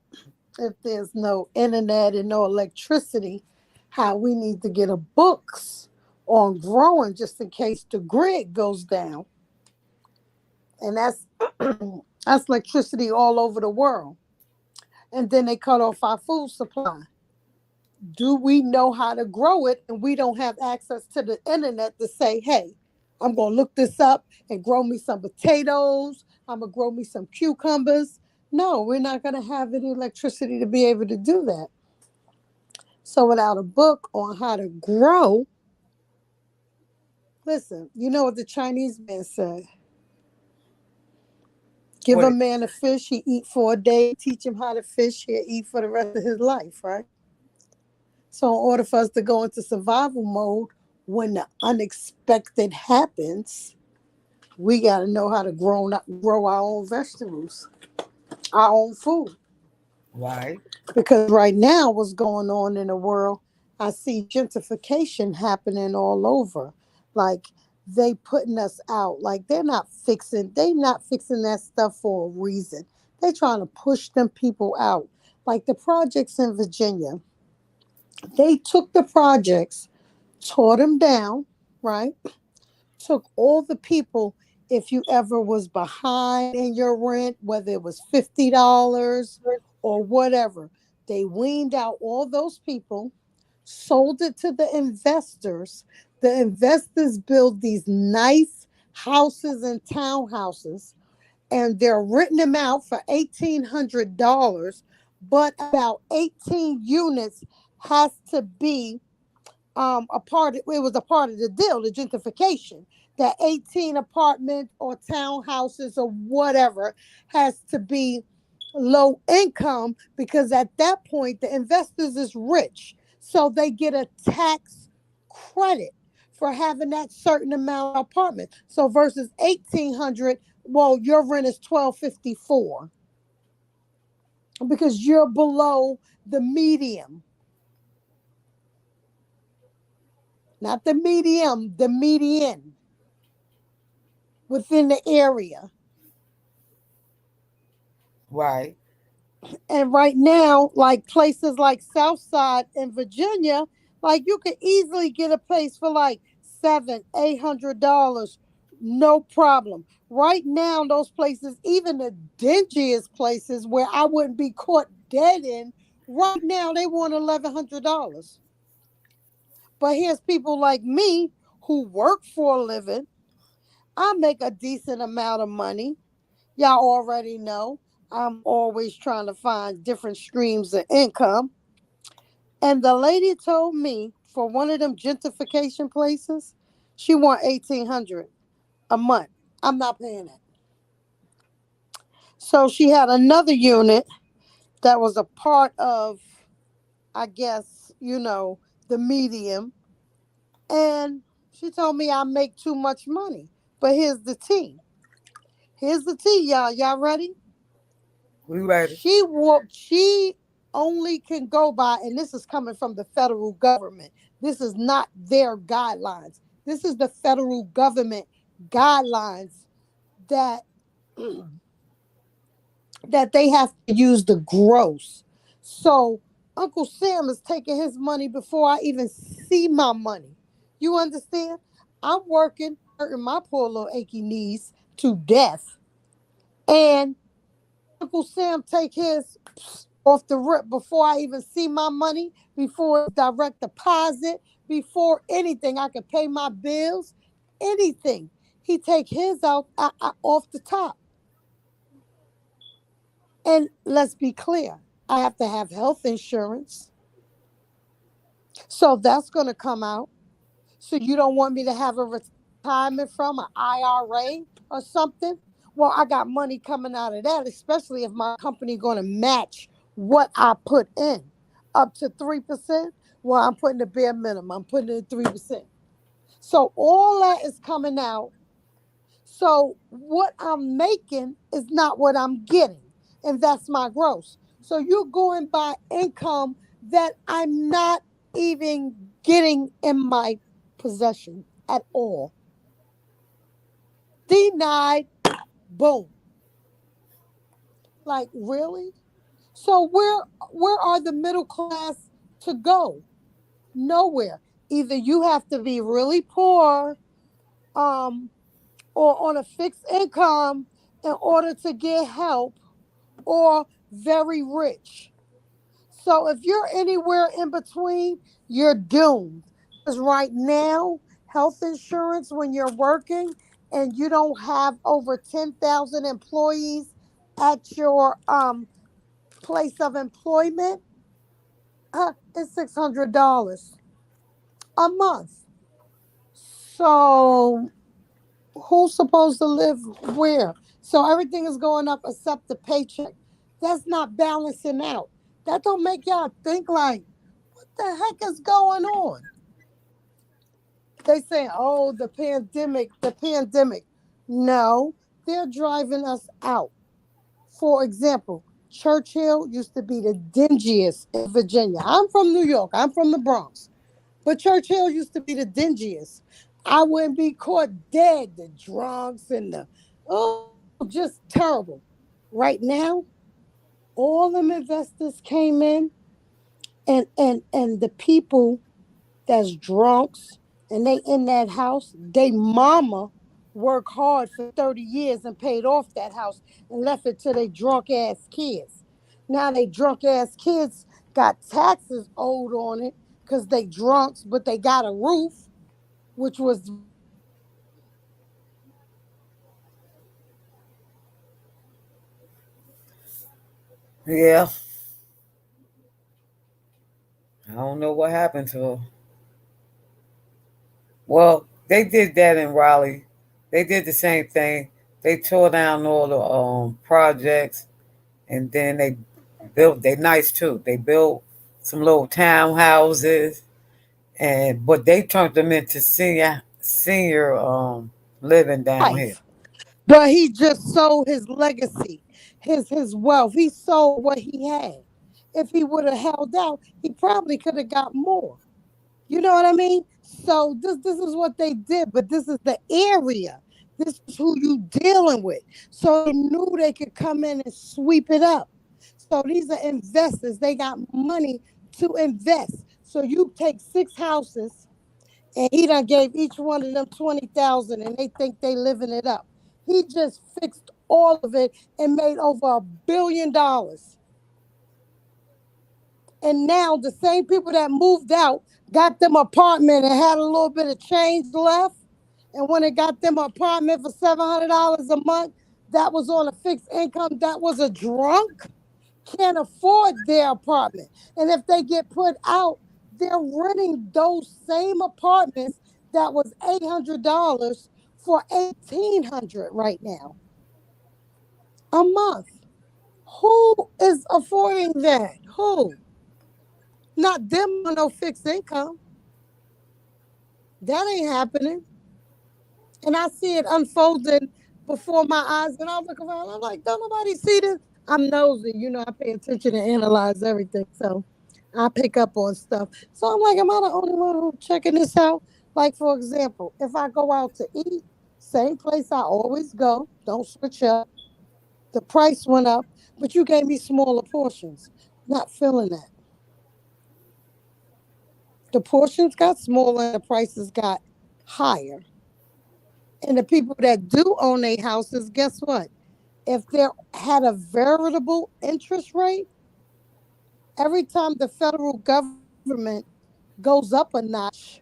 if there's no internet and no electricity, how we need to get a books on growing just in case the grid goes down. And that's that's electricity all over the world. And then they cut off our food supply. Do we know how to grow it? And we don't have access to the internet to say, hey, I'm going to look this up and grow me some potatoes. I'm going to grow me some cucumbers. No, we're not going to have any electricity to be able to do that. So without a book on how to grow, listen, you know what the Chinese man said? Give a man a fish, he eat for a day. Teach him how to fish, he'll eat for the rest of his life, right? So in order for us to go into survival mode, when the unexpected happens, we got to know how to grow our own vegetables, our own food. Right. Because right now, what's going on in the world, I see gentrification happening all over. Like they putting us out. Like they not fixing that stuff for a reason. They trying to push them people out. Like the projects in Virginia, they took the projects, tore them down, right? Took all the people, if you ever was behind in your rent, whether it was $50 or whatever, they weaned out all those people, sold it to the investors. The investors build these nice houses and townhouses, and they're renting them out for $1,800, but about 18 units has to be it was a part of the deal, the gentrification, that 18 apartments or townhouses or whatever has to be low income, because at that point the investors is rich, so they get a tax credit for having that certain amount of apartment. So versus 1,800, well, your rent is 1,254 because you're below the medium. Not the medium, the median within the area. Right. And right now, like places like Southside in Virginia, like you could easily get a place for like $700-800, no problem. Right now, those places, even the dingiest places where I wouldn't be caught dead in, right now they want $1,100. But here's people like me who work for a living. I make a decent amount of money. Y'all already know I'm always trying to find different streams of income. And the lady told me for one of them gentrification places, she want $1,800 a month. I'm not paying that. So she had another unit that was a part of, I guess, the medium. And she told me I make too much money. But here's the tea. Here's the tea, y'all. Y'all ready? We ready. She only can go by, and this is coming from the federal government. This is not their guidelines. This is the federal government guidelines that that they have to use the gross. So Uncle Sam is taking his money before I even see my money. You understand? I'm working, hurting my poor little achy knees to death. And Uncle Sam take his off the rip before I even see my money, before direct deposit, before anything. I can pay my bills, anything. He take his out off the top. And let's be clear, I have to have health insurance. So that's going to come out. So you don't want me to have a retirement from an IRA or something? Well, I got money coming out of that, especially if my company going to match what I put in up to 3%. Well, I'm putting the bare minimum. I'm putting in 3%. So all that is coming out. So what I'm making is not what I'm getting. And that's my gross. So you're going by income that I'm not even getting in my possession at all. Denied. Boom. Like, really? So where are the middle class to go? Nowhere. Either you have to be really poor, or on a fixed income in order to get help, or very rich. So if you're anywhere in between, you're doomed. Because right now, health insurance, when you're working and you don't have over 10,000 employees at your place of employment, it's $600 a month. So who's supposed to live where? So everything is going up except the paycheck. That's not balancing out. That don't make y'all think like, what the heck is going on? They say, oh, the pandemic. No, they're driving us out. For example, Churchill used to be the dingiest in Virginia. I'm from New York. I'm from the Bronx. But Churchill used to be the dingiest. I wouldn't be caught dead. The drunks and just terrible. Right now, all them investors came in, and the people that's drunks and they in that house, they mama worked hard for 30 years and paid off that house and left it to their drunk ass kids. Now they drunk ass kids got taxes owed on it because they drunks, but they got a roof, which was Yeah, I don't know what happened to her. Well, they did that in Raleigh. They did the same thing. They tore down all the projects, and then they built. They nice too. They built some little townhouses, and but they turned them into senior living down here. life. But he just sold his legacy, his wealth. He sold what he had. If he would have held out, he probably could have got more. You know what I mean? So this is what they did, but this is the area. This is who you dealing with. So they knew they could come in and sweep it up. So these are investors. They got money to invest. So you take 6 houses and he done gave each one of them 20,000 and they think they living it up. He just fixed all of it and made over $1 billion. And now the same people that moved out got them apartment and had a little bit of change left. And when it got them apartment for $700 a month, that was on a fixed income. That was a drunk. Can't afford their apartment. And if they get put out, they're renting those same apartments that was $800 for $1,800 right now a month. Who is affording that? Who? Not them on no fixed income. That ain't happening. And I see it unfolding before my eyes. And I look around, I'm like, don't nobody see this? I'm nosy, I pay attention and analyze everything. So I pick up on stuff. So I'm like, am I the only one who's checking this out? Like, for example, if I go out to eat, same place I always go, don't switch up. The price went up, but you gave me smaller portions. Not feeling that. The portions got smaller and the prices got higher. And the people that do own their houses, guess what? If they had a veritable interest rate, every time the federal government goes up a notch,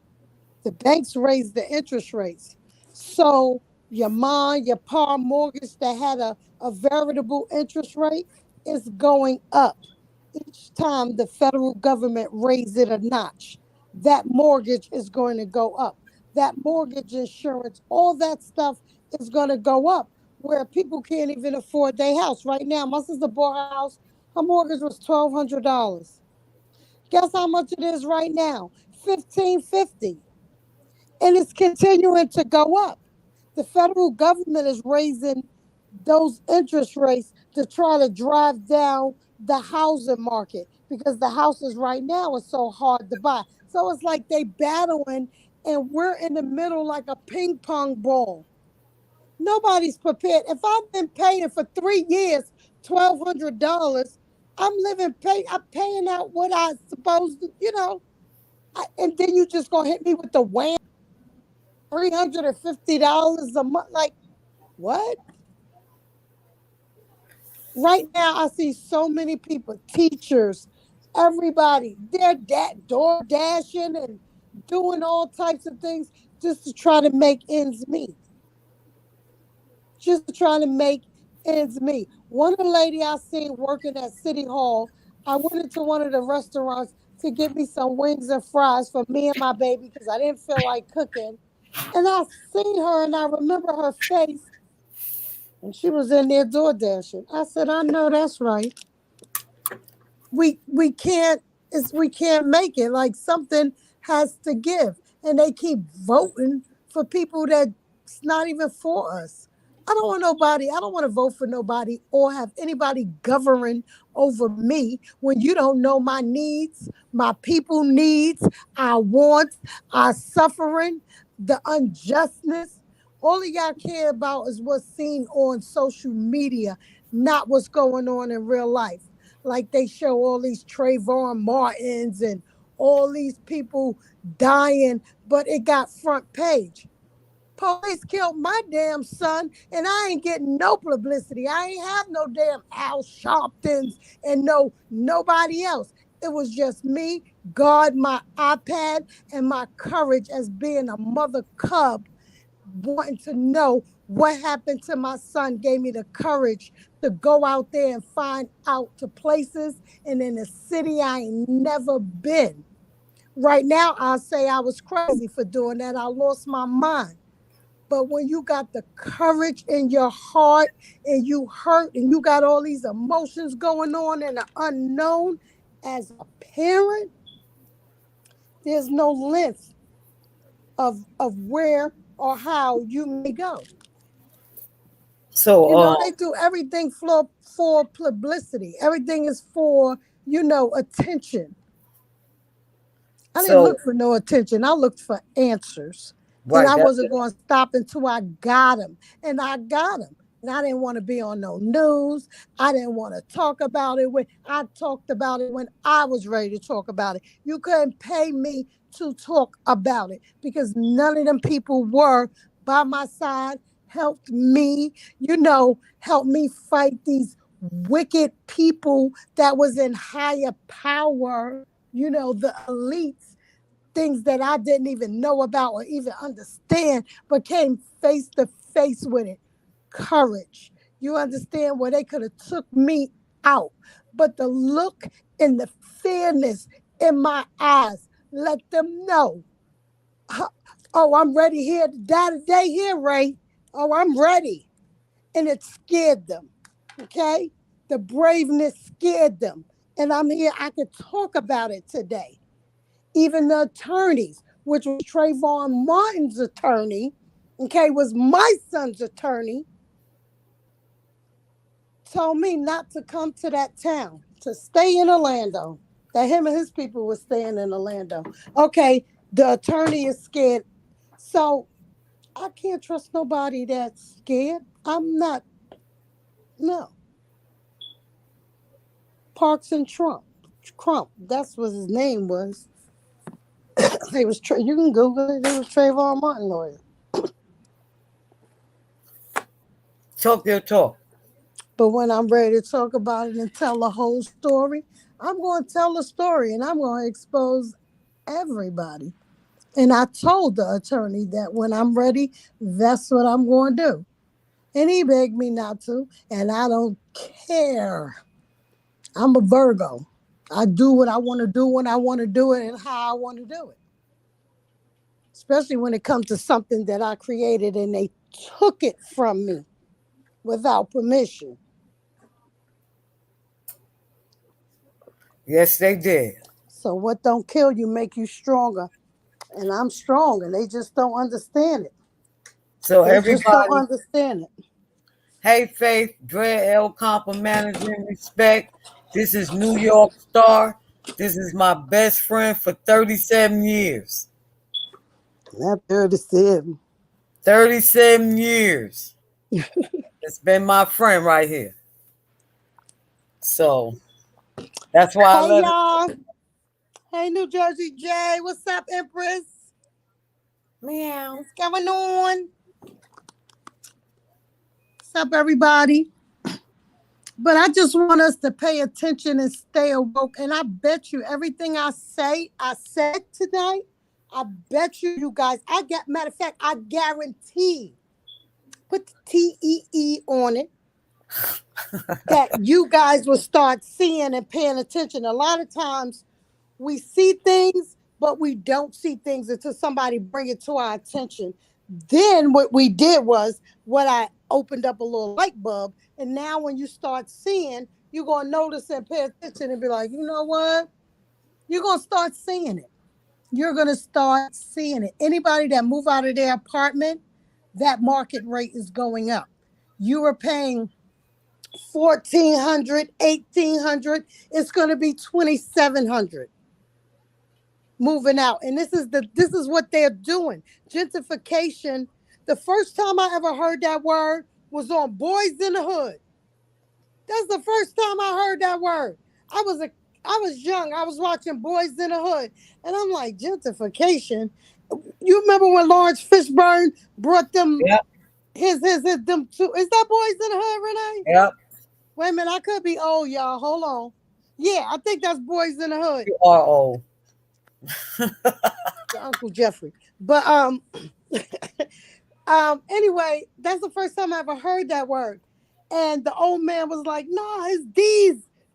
the banks raise the interest rates. So your mom, your pa mortgage that had a veritable interest rate is going up. Each time the federal government raises it a notch, that mortgage is going to go up. That mortgage insurance, all that stuff is going to go up where people can't even afford their house. Right now, my sister bought a house, her mortgage was $1,200. Guess how much it is right now? $1,550. And it's continuing to go up. The federal government is raising those interest rates to try to drive down the housing market because the houses right now are so hard to buy. So it's like they battling and we're in the middle like a ping pong ball. Nobody's prepared. If I've been paying for 3 years $1,200, I'm paying out what I supposed to. And then you just gonna hit me with the wham $350 a month. Like, what? Right now, I see so many people, teachers, everybody, they're door dashing and doing all types of things just to try to make ends meet. Just to try to make ends meet. One of the lady I seen working at City Hall, I went into one of the restaurants to get me some wings and fries for me and my baby because I didn't feel like cooking. And I seen her and I remember her face. And she was in there door dashing. I said, I know that's right. We can't we can't make it. Like something has to give. And they keep voting for people that's not even for us. I don't want to vote for nobody or have anybody govern over me when you don't know my needs, my people needs, our wants, our suffering. the unjustness. All of y'all care about is what's seen on social media, not what's going on in real life. Like they show all these Trayvon Martins and all these people dying, but it got front page. Police killed my damn son, and I ain't getting no publicity. I ain't have no damn Al Sharptons and nobody else. It was just me, God, my iPad, and my courage as being a mother cub, wanting to know what happened to my son. Gave me the courage to go out there and find out to places and in a city I ain't never been. Right now, I'll say I was crazy for doing that. I lost my mind. But when you got the courage in your heart and you hurt and you got all these emotions going on in the unknown, as a parent, there's no length of where or how you may go. So they do everything for publicity. Everything is for, attention. I didn't look for no attention. I looked for answers. Right, and I wasn't going to stop until I got them. And I got them. And I didn't want to be on no news. I didn't want to talk about it I talked about it when I was ready to talk about it. You couldn't pay me to talk about it because none of them people were by my side, helped me, helped me fight these wicked people that was in higher power, the elites. Things that I didn't even know about or even understand, but came face to face with it. Courage. You understand where they could have took me out. But the look and the fairness in my eyes let them know. Oh, I'm ready here to die today here, Ray. Oh, I'm ready. And it scared them. Okay? The braveness scared them. And I'm here. I could talk about it today. Even the attorneys, which was Trayvon Martin's attorney, was my son's attorney, told me not to come to that town, to stay in Orlando, that him and his people were staying in Orlando. Okay, the attorney is scared. So I can't trust nobody that's scared. I'm not. No. Parks and Crump, that's what his name was. He was. You can Google it. He was Trayvon Martin lawyer. Talk your talk. But when I'm ready to talk about it and tell the whole story, I'm going to tell the story and I'm going to expose everybody. And I told the attorney that when I'm ready, that's what I'm going to do. And he begged me not to, and I don't care. I'm a Virgo. I do what I want to do when I want to do it and how I want to do it. Especially when it comes to something that I created and they took it from me without permission. Yes, they did. So what don't kill you make you stronger. And I'm strong, and they just don't understand it. So they everybody just don't understand it. Hey, Faith, Dre L. Compa Management Respect. This is New York Star. This is my best friend for 37 years. Not 37. 37 years. It's been my friend right here. So that's why I love y'all. Hey, New Jersey Jay. What's up, Empress? Meow. What's going on? What's up, everybody? But I just want us to pay attention and stay awoke. And I bet you everything I said tonight, I bet you guys, matter of fact, I guarantee, put the TEE on it, that you guys will start seeing and paying attention. A lot of times we see things, but we don't see things until somebody bring it to our attention. Then what we did was what I opened up a little light bulb. And now when you start seeing, you're going to notice and pay attention and be like, you know what? You're going to start seeing it. You're going to start seeing it. Anybody that move out of their apartment, that market rate is going up. You were paying $1,400, $1,800. It's going to be $2,700. moving out. And this is what they're doing. Gentrification. The first time I ever heard that word was on Boys in the Hood. That's the first time I heard that word. I was young. I was watching Boys in the Hood, and I'm like, gentrification. You remember when Lawrence Fishburne brought them his them two? Is that Boys in the Hood, Renee? Yep. Wait a minute, I could be old, y'all. Hold on. Yeah, I think that's Boys in the Hood. You are old. Uncle Jeffrey. But anyway, that's the first time I ever heard that word. And the old man was like, no, it's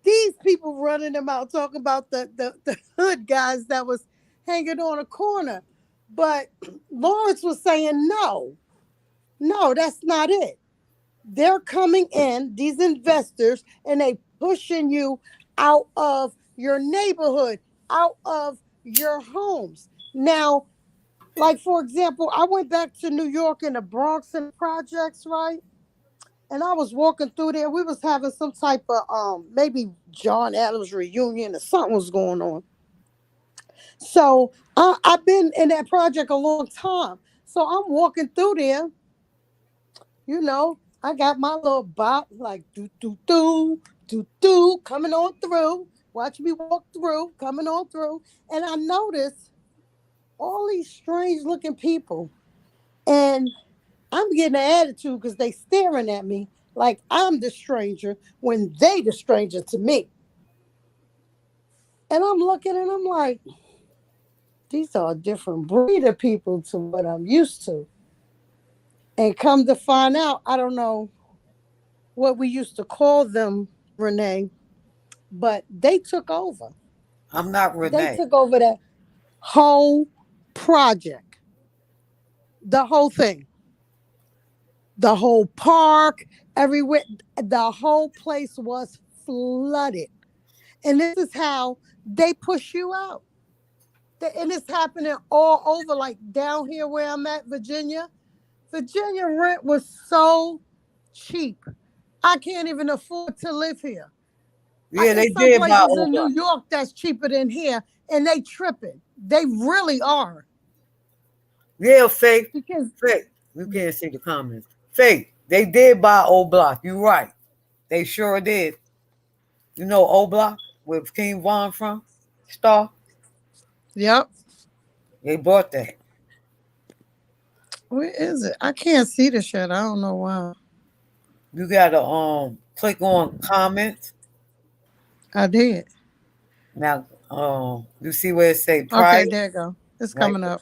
these people running them out, talking about the hood guys that was hanging on a corner. But Lawrence was saying, no, that's not it. They're coming in, these investors, and they pushing you out of your neighborhood, out of your homes. Now, like, for example, I went back to New York in the Bronx and projects, right? And I was walking through there. We was having some type of maybe John Adams reunion or something was going on. So I've been in that project a long time. So I'm walking through there. You know, I got my little bop like do do do do do coming on through. Watch me walk through, coming on through, and I noticed all these strange looking people, and I'm getting an attitude because they staring at me like I'm the stranger when they the stranger to me. And I'm looking and I'm like, these are a different breed of people to what I'm used to. And come to find out, I don't know what we used to call them, Renee, but they took over. I'm not Renee. They took over that whole project, the whole thing. The whole park, everywhere, the whole place was flooded. And this is how they push you out. And it's happening all over, like down here where I'm at, Virginia. Virginia rent was so cheap. I can't even afford to live here. Yeah, they some did buy places Old in Block. New York that's cheaper than here, and they tripping. They really are. Yeah, Faith. Because Faith, you can't see the comments. Faith, they did buy Old Block. You're right. They sure did. You know Old Block, where King Von from? Star? Yep. They bought that. Where is it? I can't see the shit. I don't know why. You gotta click on comments. I did. Now you see where it say price? Okay, there you go. It's Right coming there. up.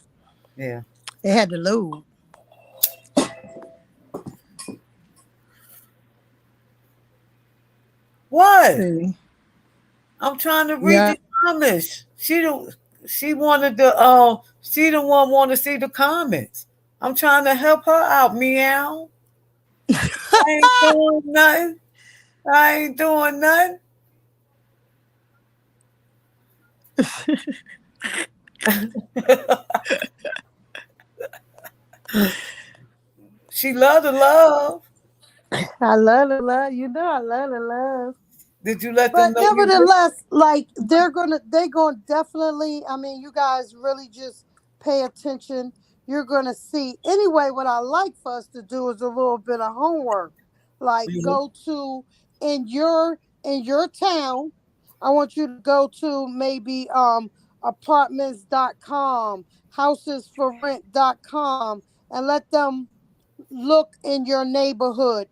Yeah. It had to load. What? See. I'm trying to read Yeah. the comments. She wanted she the one want to see the comments. I'm trying to help her out, meow. I ain't doing nothing. I ain't doing nothing. She love the love. I love the love. You know I love the love. Did you let But them know you nevertheless, like they're gonna definitely, I mean, you guys really just pay attention. You're gonna see. Anyway, what I like for us to do is a little bit of homework. Like go to in your town. I want you to go to maybe apartments.com, housesforrent.com, and let them look in your neighborhood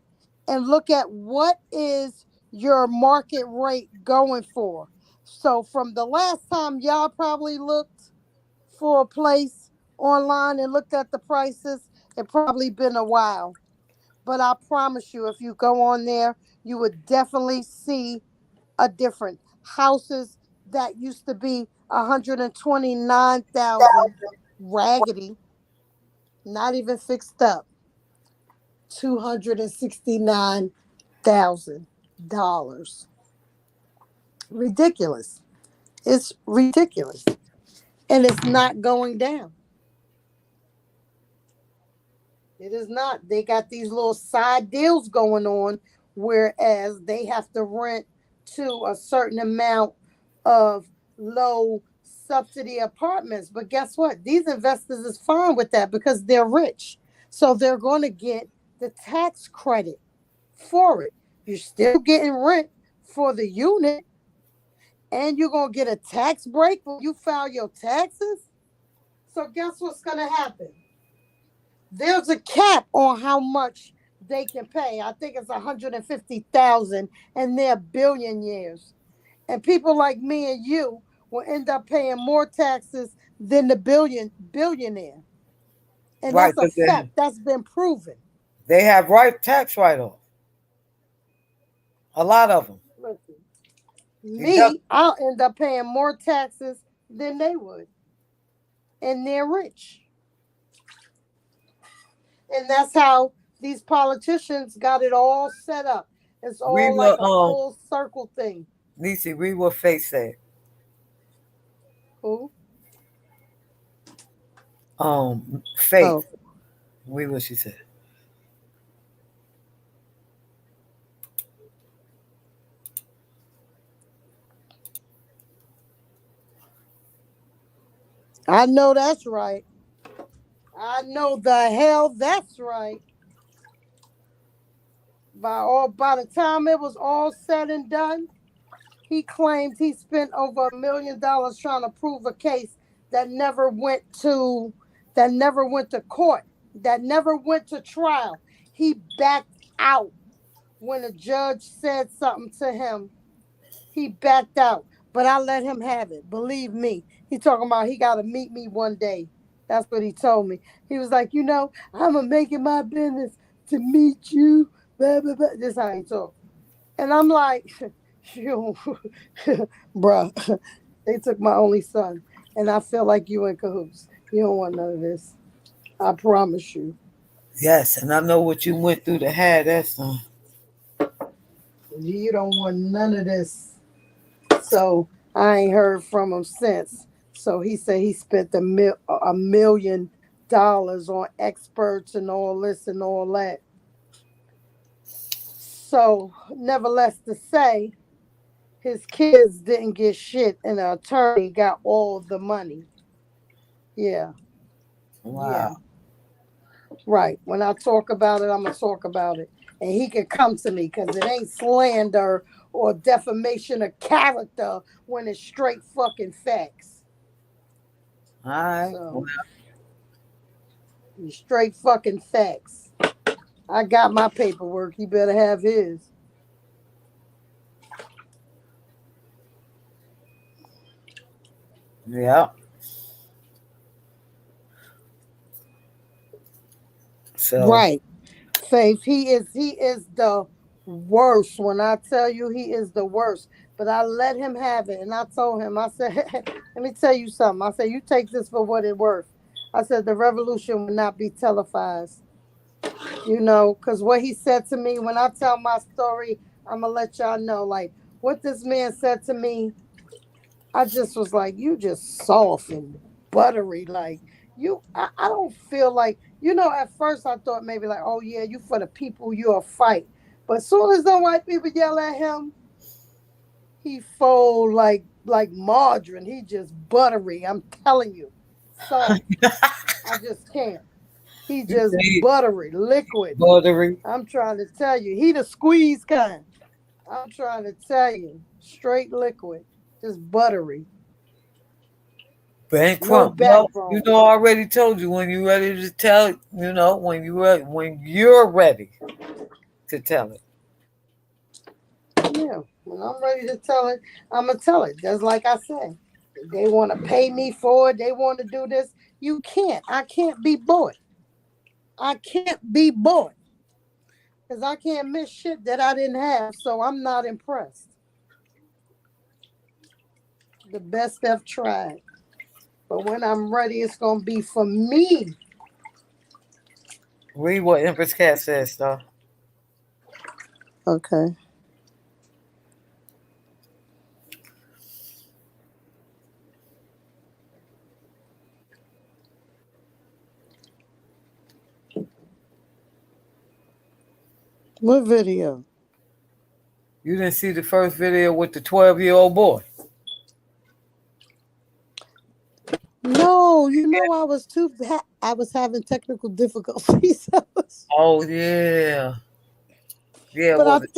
and look at what is your market rate going for. So from the last time y'all probably looked for a place online and looked at the prices, it probably been a while. But I promise you, if you go on there, you would definitely see a difference. Houses that used to be 129,000 raggedy, not even fixed up. $269,000. Ridiculous. It's ridiculous. And it's not going down. It is not. They got these little side deals going on, whereas they have to rent to a certain amount of low subsidy apartments. But guess what? These investors is fine with that because they're rich. So they're going to get the tax credit for it. You're still getting rent for the unit, and you're going to get a tax break when you file your taxes. So guess what's going to happen? There's a cap on how much they can pay. I think it's 150,000, and they're billionaires. And people like me and you will end up paying more taxes than the billionaire. And Right, that's a fact. That's been proven. They have tax write-off. A lot of them. Listen, me, I'll end up paying more taxes than they would. And they're rich. And that's how these politicians got it all set up. It's all like a full circle thing. Niecy, read what Faith said. Who? Faith. Oh. Read what she said. I know that's right. I know the hell that's right. By the time it was all said and done, he claimed he spent over $1 million trying to prove a case that never went to court, that never went to trial. He backed out when a judge said something to him. He backed out, but I let him have it. Believe me. He talking about he got to meet me one day. That's what he told me. He was like, I'm going to make it my business to meet you. Blah, blah, blah. This is how he talk. And I'm like, bruh, they took my only son. And I feel like you in cahoots. You don't want none of this. I promise you. Yes, and I know what you went through to have that son. You don't want none of this. So I ain't heard from him since. So he said he spent $1 million on experts and all this and all that. So nevertheless to say, his kids didn't get shit and the attorney got all the money. Yeah. Wow. Yeah. Right. When I talk about it, I'm going to talk about it. And he can come to me because it ain't slander or defamation of character when it's straight fucking facts. All right. So, straight fucking facts. I got my paperwork. He better have his. Yeah. So right. Faith, he is the worst. When I tell you he is the worst. But I let him have it. And I told him, I said, let me tell you something. I said, you take this for what it's worth. I said, the revolution will not be televised. Because what he said to me, when I tell my story, I'm going to let y'all know, like, what this man said to me, I just was like, you just soft and buttery. Like, I don't feel like, at first I thought maybe like, oh, yeah, you for the people, you'll fight. But as soon as the white people yell at him, he fold like margarine. He just buttery. I'm telling you. Soft. I just can't. He just buttery, liquid. Buttery. I'm trying to tell you. He the squeeze kind. I'm trying to tell you. Straight liquid. Just buttery. Ben Crump. No, I already told you when you're ready to tell, when you're ready to tell it. Yeah, when I'm ready to tell it, I'm going to tell it. Just like I said. They want to pay me for it. They want to do this. You can't. I can't be bought. I can't be bought. Because I can't miss shit that I didn't have. So I'm not impressed. The best I've tried. But when I'm ready, it's going to be for me. Read what Empress Cat says, though. Okay. What video? You didn't see the first video with the 12-year-old boy? No, I was having technical difficulties. Oh yeah. Yeah, But I was it?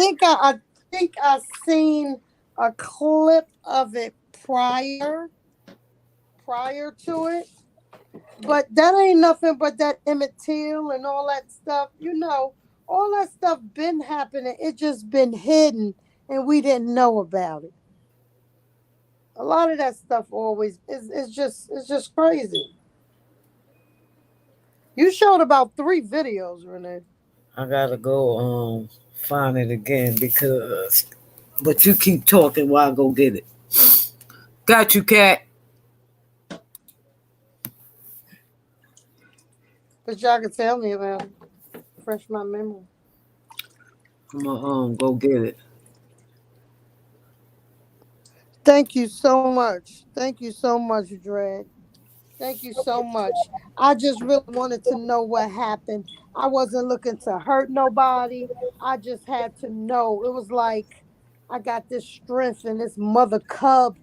think I seen a clip of it prior to it. But that ain't nothing but that Emmett Till and all that stuff. All that stuff been happening. It just been hidden and we didn't know about it. A lot of that stuff always is just crazy. You showed about 3 videos, Renee. I gotta go find it again because but you keep talking while I go get it. Got you, cat. But y'all can tell me about it. Fresh my memory. I'm gonna go get it. Thank you so much. Thank you so much, Dredd. Thank you so much. I just really wanted to know what happened. I wasn't looking to hurt nobody. I just had to know. It was like I got this strength and this mother cub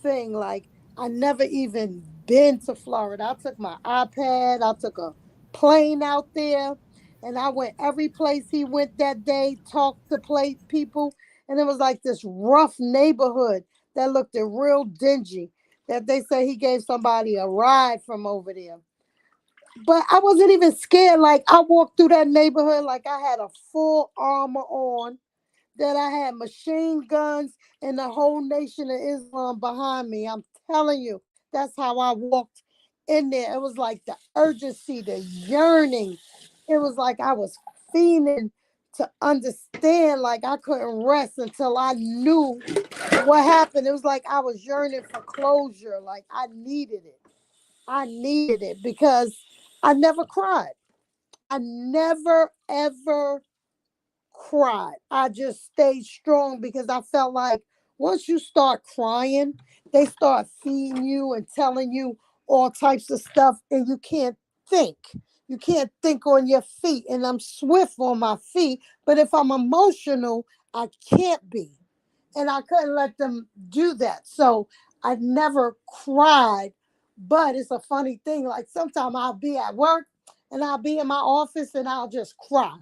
thing. Like I never even been to Florida. I took my iPad, I took a plane out there, and I went every place he went that day, talked to people, and it was like this rough neighborhood that looked real dingy. That they say he gave somebody a ride from over there. But I wasn't even scared. Like I walked through that neighborhood like I had a full armor on, that I had machine guns and the whole nation of Islam behind me. I'm telling you, that's how I walked in there. It was like the urgency, the yearning. It was like I was fiending to understand, like I couldn't rest until I knew what happened. It was like I was yearning for closure. Like I needed it. I needed it because I never cried. I never, ever cried. I just stayed strong because I felt like once you start crying, they start feeding you and telling you all types of stuff, and you can't think. You can't think on your feet. And I'm swift on my feet, but if I'm emotional, I can't be. And I couldn't let them do that. So I never cried. But it's a funny thing. Like sometimes I'll be at work and I'll be in my office and I'll just cry,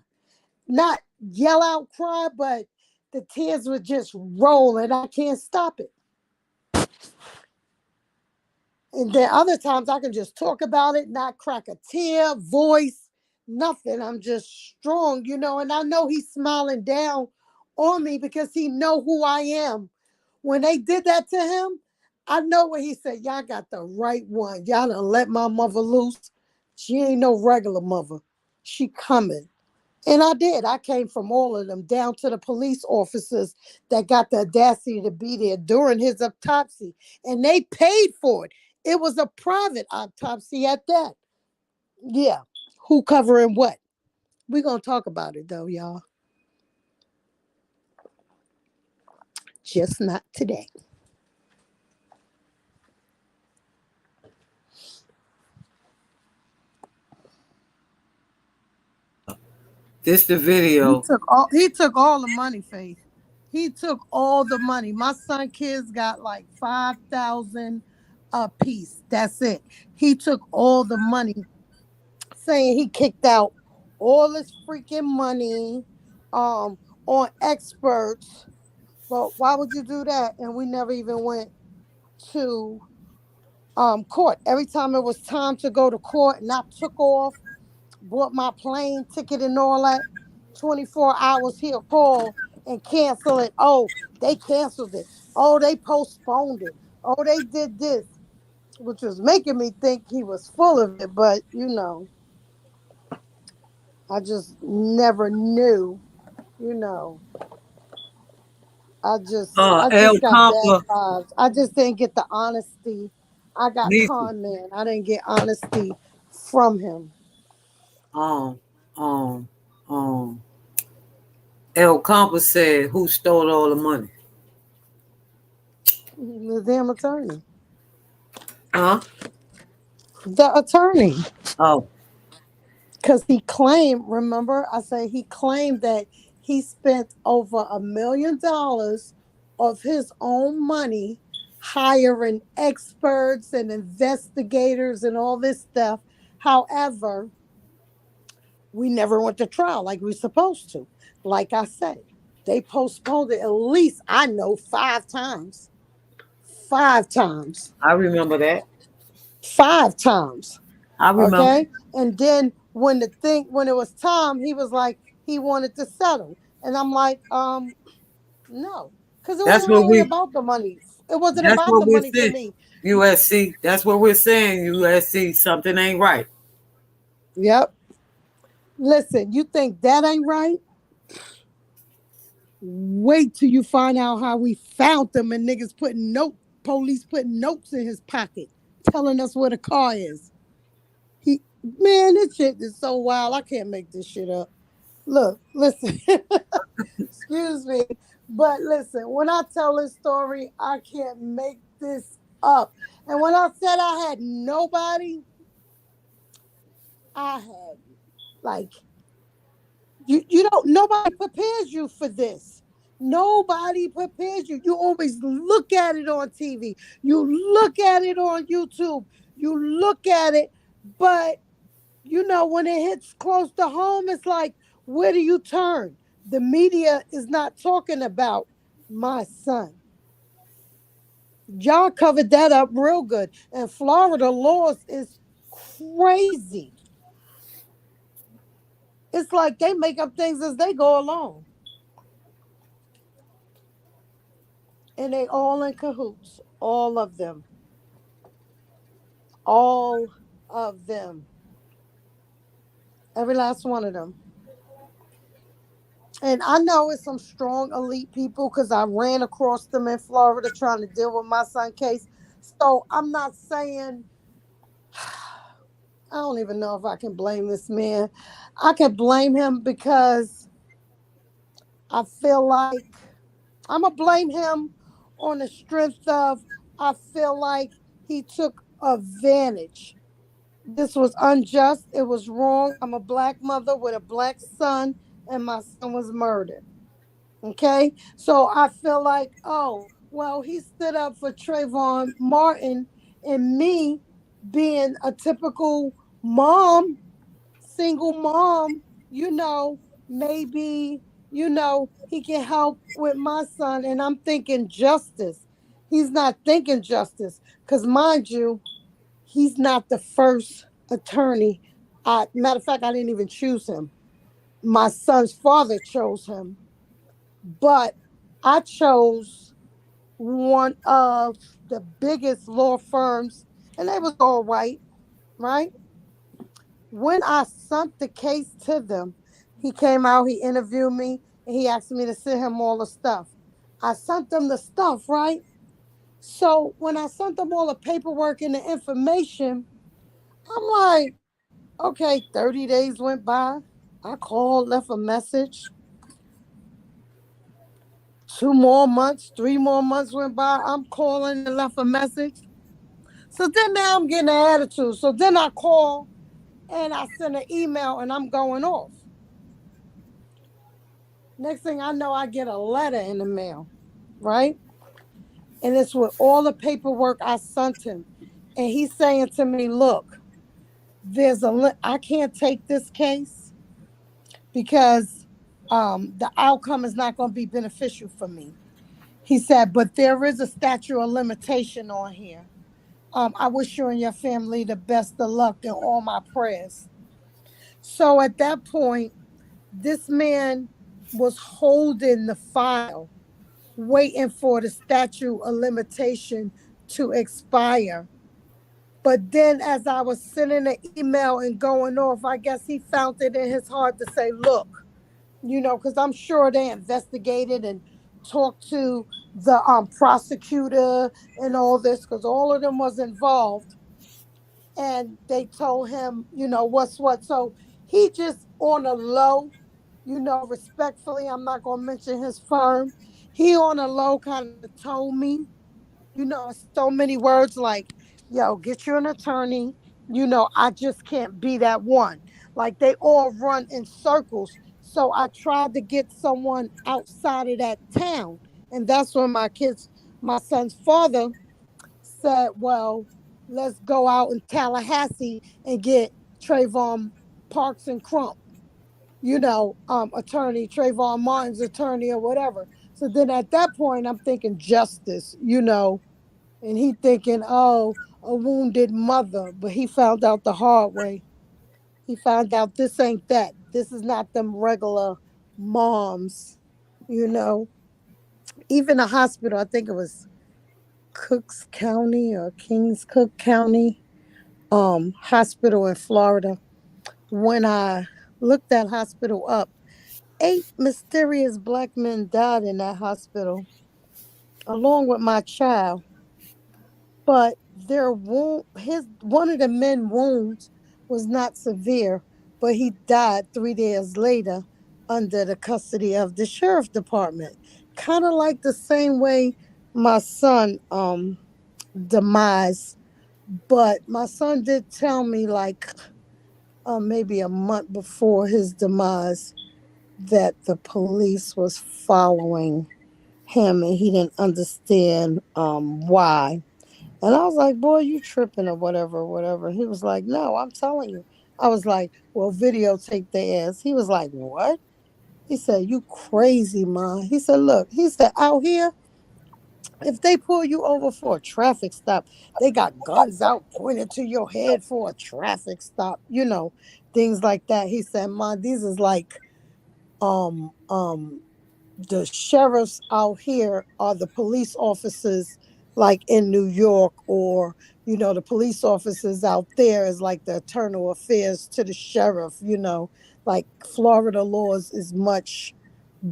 not yell out cry, but the tears would just roll and I can't stop it. And then other times I can just talk about it, not crack a tear, voice, nothing. I'm just strong, and I know he's smiling down on me because he know who I am. When they did that to him, I know what he said. Y'all got the right one. Y'all done let my mother loose. She ain't no regular mother. She coming. And I did. I came from all of them down to the police officers that got the audacity to be there during his autopsy. And they paid for it. It was a private autopsy at that. Yeah. Who covering what? We're going to talk about it though, y'all. Just not today. This the video. He took all the money, Faith. He took all the money. My son kids got like 5,000 a piece. That's it. He took all the money, saying he kicked out all his freaking money on experts. But why would you do that? And we never even went to court. Every time it was time to go to court and I took off, bought my plane ticket and all that, 24 hours he'll call and cancel it. Oh, they canceled it. Oh, they postponed it. Oh, they did this, which was making me think he was full of it. But, I just never knew, you know. I El just got bad Compa. vibes. I just didn't get the honesty. I got Lisa. con man. I didn't get honesty from him. Um, um, um. El Compa said, "Who stole all the money?" The damn attorney. Huh? The attorney. Oh, Because he claimed, remember, I said he claimed that he spent over $1 million of his own money hiring experts and investigators and all this stuff. However, we never went to trial like we supposed to. Like I said, they postponed it at least, I know, 5 times. 5 times. I remember that. 5 times. I remember. Okay. And then when it was time, he was like, he wanted to settle. And I'm like, no. Because it That's wasn't what really we. about the money. It wasn't That's about what the we're money for saying. me. USC. That's what we're saying. USC. Something ain't right. Yep. Listen, you think that ain't right? Wait till you find out how we found them and niggas police putting notes in his pocket, telling us where the car is. Man, this shit is so wild. I can't make this shit up. Look, listen. Excuse me. But listen, when I tell this story, I can't make this up. And when I said I had nobody, I had like you don't nobody prepares you for this. Nobody prepares you. You always look at it on TV. You look at it on YouTube. You look at it, but when it hits close to home, it's like, where do you turn? The media is not talking about my son. Y'all covered that up real good. And Florida laws is crazy. It's like they make up things as they go along. And they all in cahoots. All of them. All of them. Every last one of them. And I know it's some strong elite people because I ran across them in Florida trying to deal with my son's case. So I'm not saying, I don't even know if I can blame this man. I can blame him because I feel like I'm going to blame him on the strength of, I feel like he took advantage. This was unjust. It was wrong. I'm a black mother with a black son, and my son was murdered. Okay? So I feel like, oh, well, he stood up for Trayvon Martin, and me being a typical mom, single mom, maybe, he can help with my son. And I'm thinking justice. He's not thinking justice because, mind you, he's not the first attorney. Matter of fact, I didn't even choose him. My son's father chose him, but I chose one of the biggest law firms, and they was all white, right? When I sent the case to them, he came out, he interviewed me, and he asked me to send him all the stuff. I sent them the stuff, right? So when I sent them all the paperwork and the information, I'm like, okay, 30 days went by. I called, left a message. 2 more months, 3 more months went by. I'm calling and left a message. So then now I'm getting an attitude. So then I call and I send an email and I'm going off. Next thing I know, I get a letter in the mail, right? And it's with all the paperwork I sent him. And he's saying to me, look, I can't take this case because the outcome is not going to be beneficial for me. He said, but there is a statute of limitation on here. I wish you and your family the best of luck and all my prayers. So at that point, this man was holding the file, waiting for the statute of limitation to expire. But then as I was sending an email and going off, I guess he found it in his heart to say, look, because I'm sure they investigated and talked to the prosecutor and all this, because all of them was involved. And they told him, what's what. So he just on a low, respectfully, I'm not going to mention his firm. He on a low kind of told me, so many words like, yo, get you an attorney. I just can't be that one. Like they all run in circles. So I tried to get someone outside of that town. And that's when my son's father said, well, let's go out in Tallahassee and get Trayvon Parks and Crump, attorney, Trayvon Martin's attorney or whatever. So then at that point, I'm thinking justice, and he thinking, oh, a wounded mother. But he found out the hard way. He found out this ain't that. This is not them regular moms, you know. Even a hospital, I think it was Cooks County or Kings Cook County hospital in Florida. When I looked that hospital up, 8 mysterious black men died in that hospital, along with my child. But their wound, one of the men' wounds was not severe, but he died 3 days later under the custody of the sheriff department. Kind of like the same way my son demise. But my son did tell me, like, maybe a month before his demise, that the police was following him and he didn't understand why. And I was like, boy, you tripping or whatever, whatever. He was like, no, I'm telling you. I was like, well, videotape their ass. He was like, what? He said, you crazy, man. He said, look, he said, out here, if they pull you over for a traffic stop, they got guns out pointed to your head for a traffic stop, things like that. He said, man, these is like um um the sheriffs out here are the police officers like in New York, or the police officers out there is like the internal affairs to the sheriff. Like Florida laws is much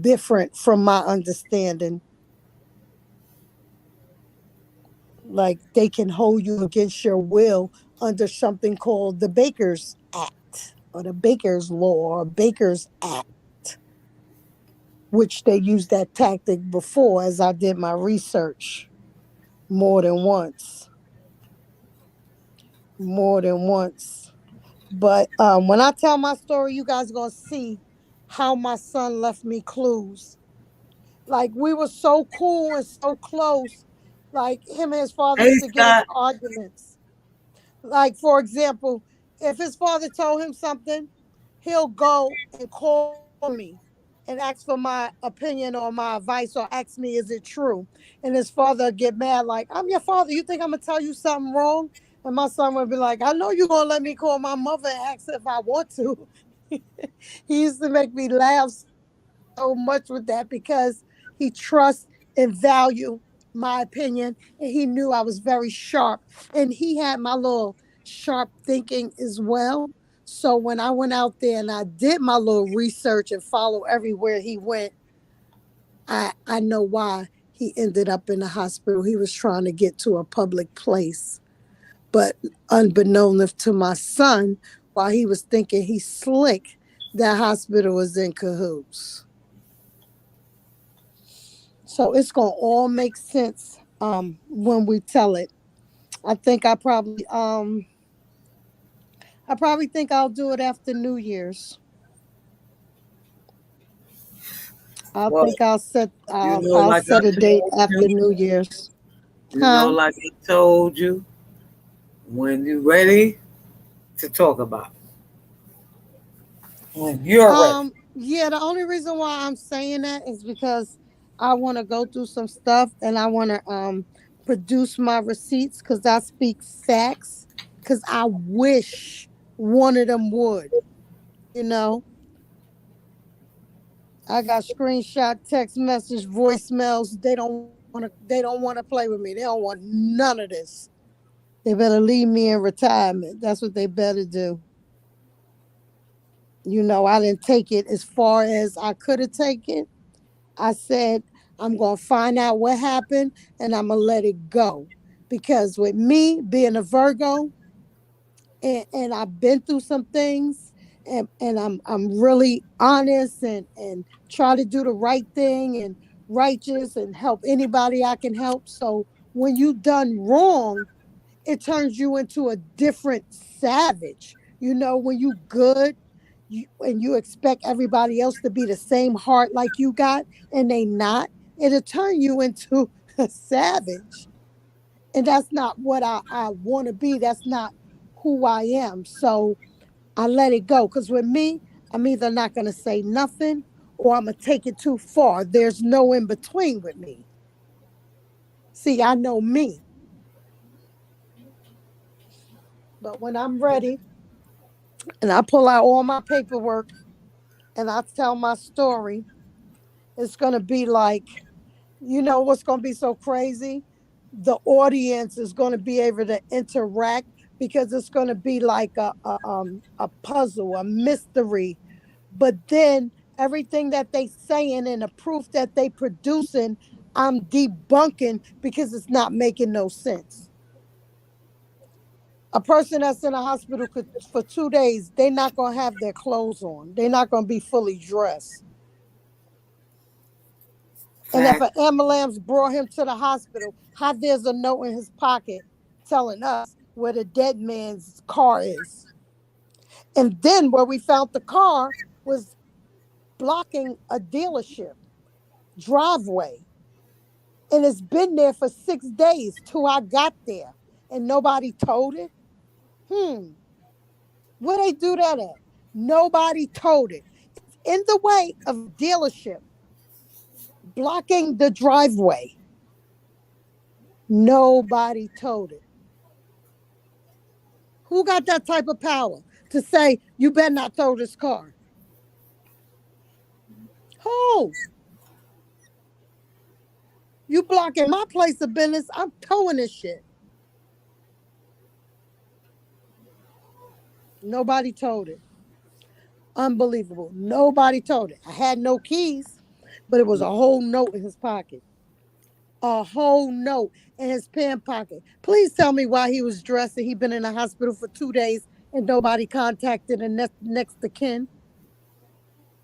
different from my understanding. Like they can hold you against your will under something called the Baker's Act or the Baker's Law or Baker's Act, which they used that tactic before, as I did my research more than once. More than once. But when I tell my story, you guys are going to see how my son left me clues. Like, we were so cool and so close. Like, him and his father Hey, used to get into Scott. arguments. Like, for example, if his father told him something, he'll go and call me and ask for my opinion or my advice or ask me, is it true? And his father would get mad, like, I'm your father. You think I'm going to tell you something wrong? And my son would be like, I know you're going to let me call my mother and ask if I want to. He used to make me laugh so much with that because he trusts and value my opinion, and he knew I was very sharp, and he had my little sharp thinking as well. So when I went out there and I did my little research and follow everywhere he went, I know why he ended up in the hospital. He was trying to get to a public place, but unbeknownst to my son, while he was thinking he's slick, that hospital was in cahoots. So it's gonna all make sense when we tell it. I think I probably think I'll do it after New Year's. I Well, think I'll set I'll like I set a date told after you, New Year's. Huh? like I told you, when you're ready to talk about it. When you're ready. Yeah, the only reason why I'm saying that is because I want to go through some stuff and I want to produce my receipts because I speak facts, because I wish one of them would, you know. I got screenshot, text message, voicemails. They don't want to play with me. They don't want none of this. They better leave me in retirement. That's what they better do. I didn't take it as far as I could have taken. I said, I'm going to find out what happened and I'm going to let it go. Because with me being a Virgo, and I've been through some things, and I'm really honest and try to do the right thing and righteous and help anybody I can help. So when you done wrong, it turns you into a different savage. When you good, and you expect everybody else to be the same heart like you got, and they not, it'll turn you into a savage. And that's not what I want to be. That's not who I am. So I let it go. Because with me, I'm either not going to say nothing or I'm going to take it too far. There's no in between with me. See, I know me. But when I'm ready and I pull out all my paperwork and I tell my story, it's going to be like, you know what's going to be so crazy? The audience is going to be able to interact because it's going to be like a puzzle, a mystery. But then everything that they saying and the proof that they producing, I'm debunking because it's not making no sense. A person that's in a hospital could, for 2 days, they're not going to have their clothes on. They're not going to be fully dressed. And if an ambulance brought him to the hospital, how there's a note in his pocket telling us where the dead man's car is. And then where we found the car was blocking a dealership driveway. And it's been there for 6 days till I got there. And nobody told it. Where they do that at? Nobody told it. It's in the way of a dealership, blocking the driveway. Nobody told it. Who got that type of power to say, you better not throw this car? Who? You blocking my place of business, I'm towing this shit. Nobody told it. Unbelievable. Nobody told it. I had no keys, but it was a whole note in his pocket. A whole note in his pen pocket. Please tell me why he was dressed and he'd been in the hospital for 2 days and nobody contacted the next of kin.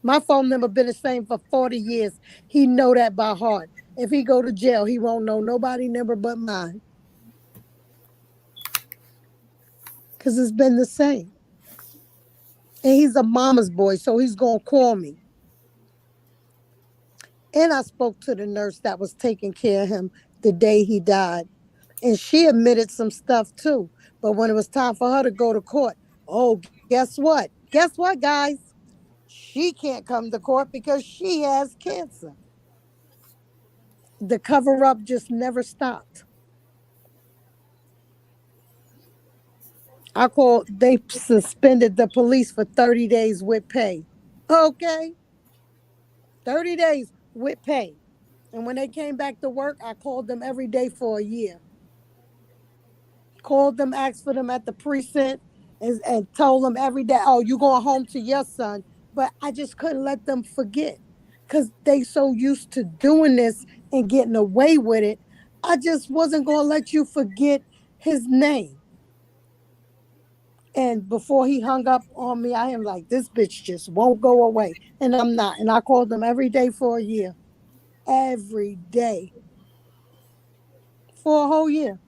My phone number been the same for 40 years. He know that by heart. If he go to jail, he won't know nobody number but mine. Because it's been the same. And he's a mama's boy, so he's going to call me. And I spoke to the nurse that was taking care of him the day he died. And she admitted some stuff too. But when it was time for her to go to court, oh, guess what? Guess what, guys? She can't come to court because she has cancer. The cover up just never stopped. They suspended the police for 30 days with pay. Okay. 30 days with pay. And when they came back to work, I called them every day for a year. Called them, asked for them at the precinct, and told them every day, oh, you going home to your son. But I just couldn't let them forget because they so used to doing this and getting away with it. I just wasn't going to let you forget his name. And before he hung up on me, I am like, this bitch just won't go away. And I'm not. And I called them every day for a year. Every day. For a whole year.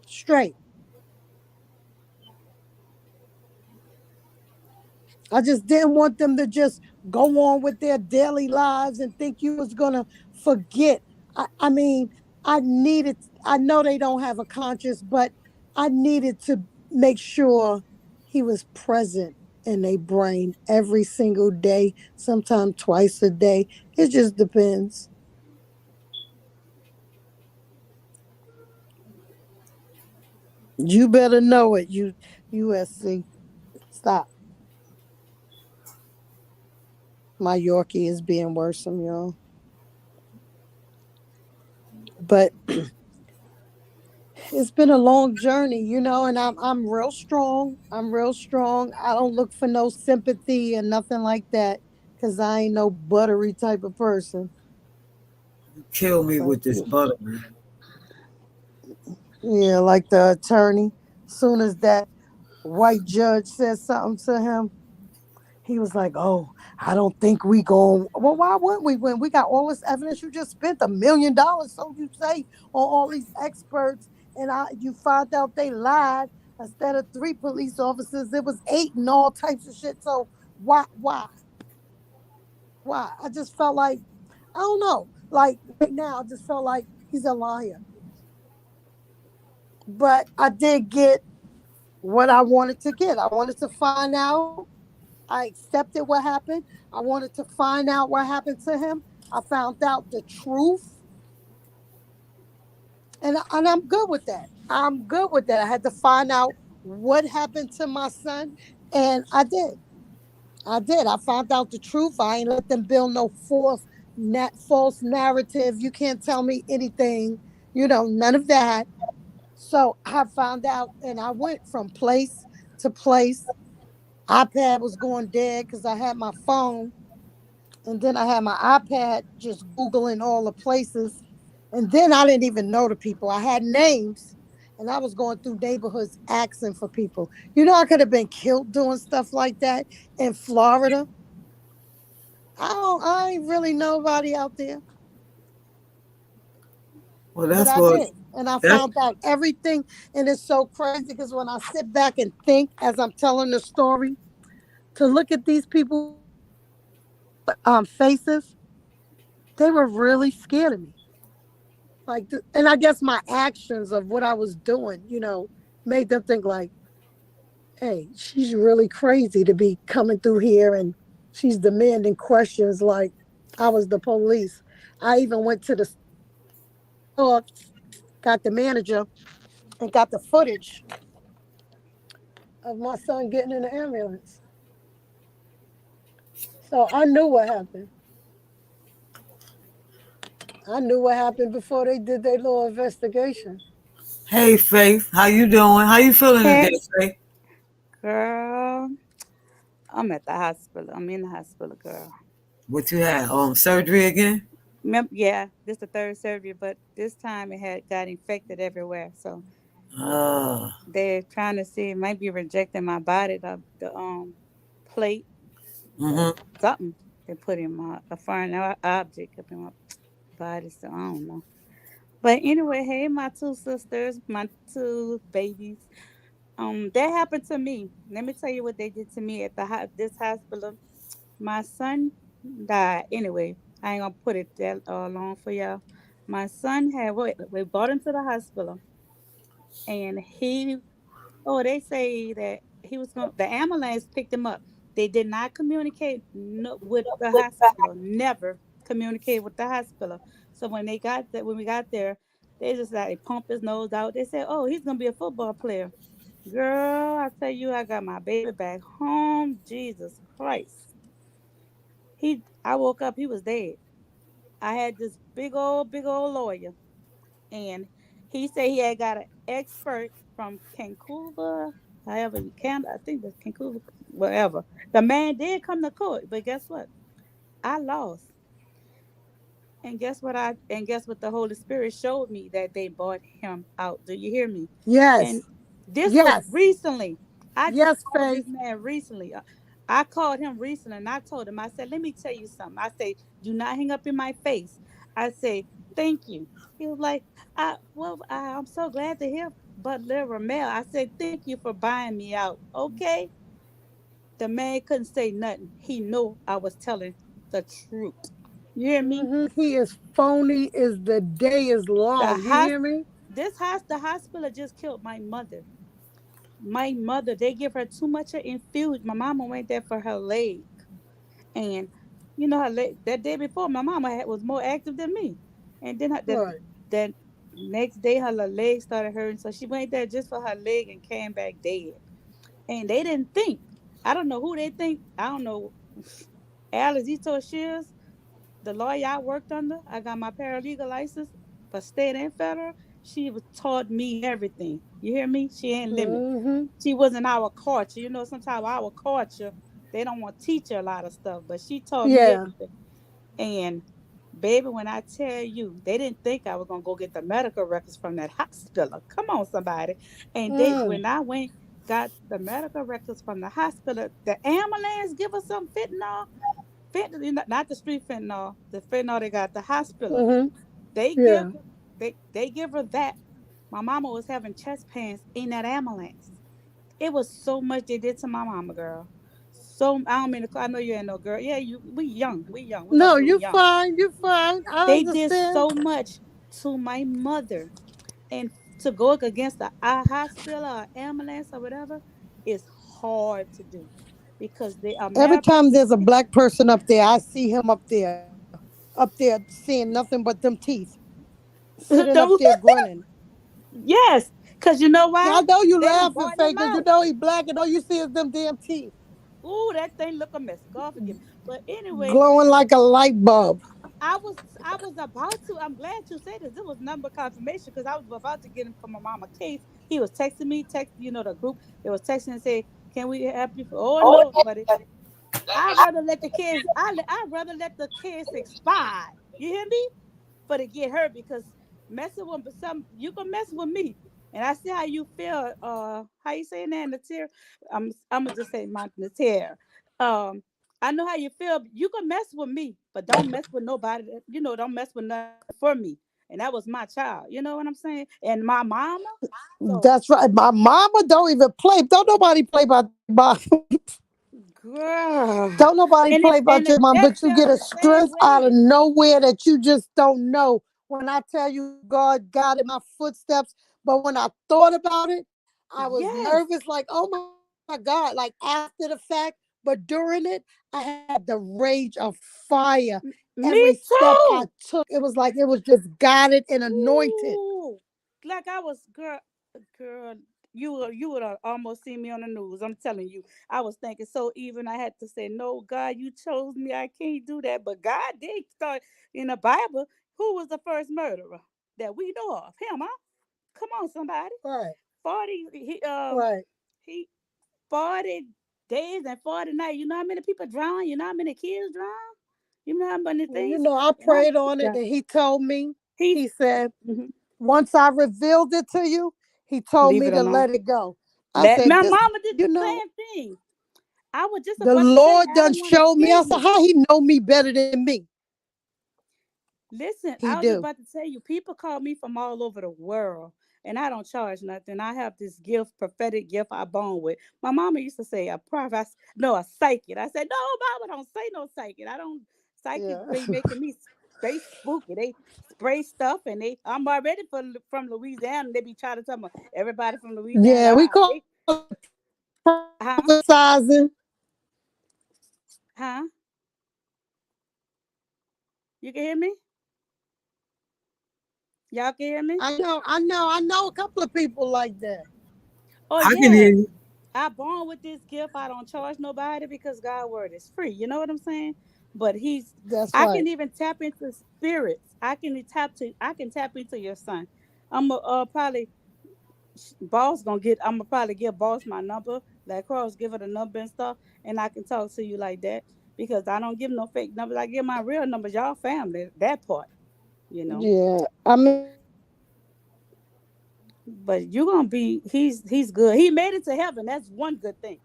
Straight. I just didn't want them to just go on with their daily lives and think you was going to forget. I mean, I know they don't have a conscience, but I needed to make sure he was present in their brain every single day, sometimes twice a day. It just depends. You better know it, USC. Stop. My Yorkie is being worse, y'all. But it's been a long journey, and I'm real strong. I'm real strong. I don't look for no sympathy or nothing like that because I ain't no buttery type of person. Kill me with this buttery. Yeah, like the attorney. Soon as that white judge said something to him, he was like, oh, I don't think we going. Well, why wouldn't we win? We got all this evidence. You just spent $1 million, so you say, on all these experts, and you found out they lied. Instead of 3 police officers, it was 8 and all types of shit. So why? I just felt like, I don't know. Like right now, I just felt like he's a liar. But I did get what I wanted to get. I wanted to find out. I accepted what happened. I wanted to find out what happened to him. I found out the truth. And I'm good with that. I'm good with that. I had to find out what happened to my son. And I did. I did. I found out the truth. I ain't let them build no false narrative. You can't tell me anything. None of that. So I found out, and I went from place to place. iPad was going dead because I had my phone, and then I had my iPad just Googling all the places. And then I didn't even know the people. I had names, and I was going through neighborhoods asking for people. I could have been killed doing stuff like that in Florida. I ain't really nobody out there. Well, But that's I what did. And I that. found out everything. And it's so crazy because when I sit back and think as I'm telling the story, to look at these people faces, they were really scared of me. And I guess my actions of what I was doing, made them think like, hey, she's really crazy to be coming through here and she's demanding questions like I was the police. I even went to the store, got the manager, and got the footage of my son getting in the ambulance. So I knew what happened. I knew what happened before they did their little investigation. Hey, Faith, how you doing? How you feeling Hey, today, Faith? girl, I'm at the hospital. I'm in the hospital, girl. What you had? Surgery again? Yeah, this the third surgery, but this time it had got infected everywhere. So Oh. they're trying to see it might be rejecting my body, the plate or Mm-hmm. something they put in my a foreign object up in my body. So I don't know. But anyway, hey, my two sisters, my two babies. That happened to me. Let me tell you what they did to me at this hospital. My son died. Anyway, I ain't gonna put it that long for y'all. My son had we brought him to the hospital, and they say that he was going. The ambulance picked him up. They did not communicate with the hospital. Never communicate with the hospital. So when we got there, they just like pump his nose out. They said, "Oh, he's gonna be a football player." Girl, I tell you, I got my baby back home. Jesus Christ. I woke up, he was dead. I had this big old lawyer, and he said he had got an expert from Vancouver, however you can, I think that's Vancouver, whatever. The man did come to court, but guess what? I lost. And guess what the Holy Spirit showed me that they bought him out. Do you hear me? And Yes. this was Yes. recently. I just Yes, called this Faith. man recently. I called him recently and I told him, I said, let me tell you something. I say, do not hang up in my face. I say, thank you. He was like, I'm so glad to hear but little Mel. I said, thank you for buying me out. Okay. The man couldn't say nothing. He knew I was telling the truth. You hear me? He is phony as the day is The long. You hos- hear me? the hospital just killed my mother. My mother, they give her too much of infusion. My mama went there for her leg. And her leg that day before, my mama was more active than me. And then Right. that next day her leg started hurting. So she went there just for her leg and came back dead. And they didn't think. I don't know who they think. I don't know. Alice Ito Shears, the lawyer I worked under, I got my paralegal license for state and federal. She was taught me everything. You hear me? She ain't limit. Mm-hmm. She wasn't our culture. Sometimes our culture, they don't want to teach her a lot of stuff, but she taught me Yeah. everything. And baby, when I tell you, they didn't think I was gonna go get the medical records from that hospital. Come on, somebody. And Mm. when I went, got the medical records from the hospital, the ambulance give us some fentanyl, not the street fentanyl, the fentanyl they got at the hospital. Mm-hmm. They give Yeah. they give her that. My mama was having chest pains in that ambulance. It was so much they did to my mama, girl. So I don't mean to call. I know you ain't no girl. Yeah, we young. We young. We gonna No, say we you young. fine. You fine. I They did understand. so much to my mother, and to go against a hospital or ambulance or whatever is hard to do because they are Every time malpractice. there's a black person up there, I see him up there seeing nothing but them teeth, sitting up Don't there grinning. yes, because you know Yeah, I why? know you They done laughing bought him fake because you out. know he black and all you see is them damn teeth Ooh, that thing look a mess. God forgive me. But anyway, glowing like a light bulb. I was about to. I'm glad you said this. It was number confirmation because I was about to get him from my mama case. He was texting me, the group. They was texting and say, "Can we help you?" Oh no, buddy. I'd rather let the kids. I'd rather let the kids expire. You hear me? For to get hurt because messing with some you can mess with me. And I see how you feel. How you saying that, Natir? I'm gonna just say my Natir. Um, I know how you feel. You can mess with me, but don't mess with nobody. Don't mess with nothing for me. And that was my child. You know what I'm saying? And my mama. So, That's right. My mama don't even play. Don't nobody play by mom. girl, Don't nobody and play about your mom, that but you felt get a the same strength out of way. nowhere that you just don't know. When I tell you God guided my footsteps, but when I thought about it, I was Yes, nervous, like, oh my God, like after the fact, but during it, I had the rage of fire. Every me step I too. took, it was like it was just guided and anointed. Ooh, like I was, girl. You would have almost seen me on the news. I'm telling you, I was thinking so. Even I had to say, "No, God, you chose me. I can't do that." But God did start in the Bible. Who was the first murderer that we know of? Him, huh? Come on, somebody. Right, 40. right. He 40 days and 40 nights. You know how many people drown? You know how many kids drown? You know how many You things? know, I And I prayed know on it, that. and he told me, He's he said, mhm. once I revealed it to you, he told Leave me it to alone. let it go. I Let said, my this, mama did you the know, same thing. I was just the about to tell you, Lord I done don't want to showed me. scare I said, you. how he know me better than me? Listen, He I was just do. about to tell you, people call me from all over the world, and I don't charge nothing. I have this gift, prophetic gift I born with. My mama used to say a prophet, no, a psychic. I said, no, mama, don't say no psychic. I don't. Psychic Yeah. be making me stay spooky. They spray stuff, and I'm already from Louisiana. They be trying to tell me everybody from Louisiana. Yeah, we call They, it huh, prophesizing. huh. You can hear me? Y'all can hear me? I know a couple of people like that. Oh I can hear yeah. you. I born with this gift. I don't charge nobody because God word is free. You know what I'm saying? But That's I right. can even tap into spirits. I can tap into your son. I'm probably boss gonna get. I'm gonna probably give boss my number. Like Cross, give her the number and stuff, and I can talk to you like that because I don't give no fake numbers. I give my real numbers. Y'all family. That part, you know. Yeah. I mean, But you're gonna be. He's good. He made it to heaven. That's one good thing.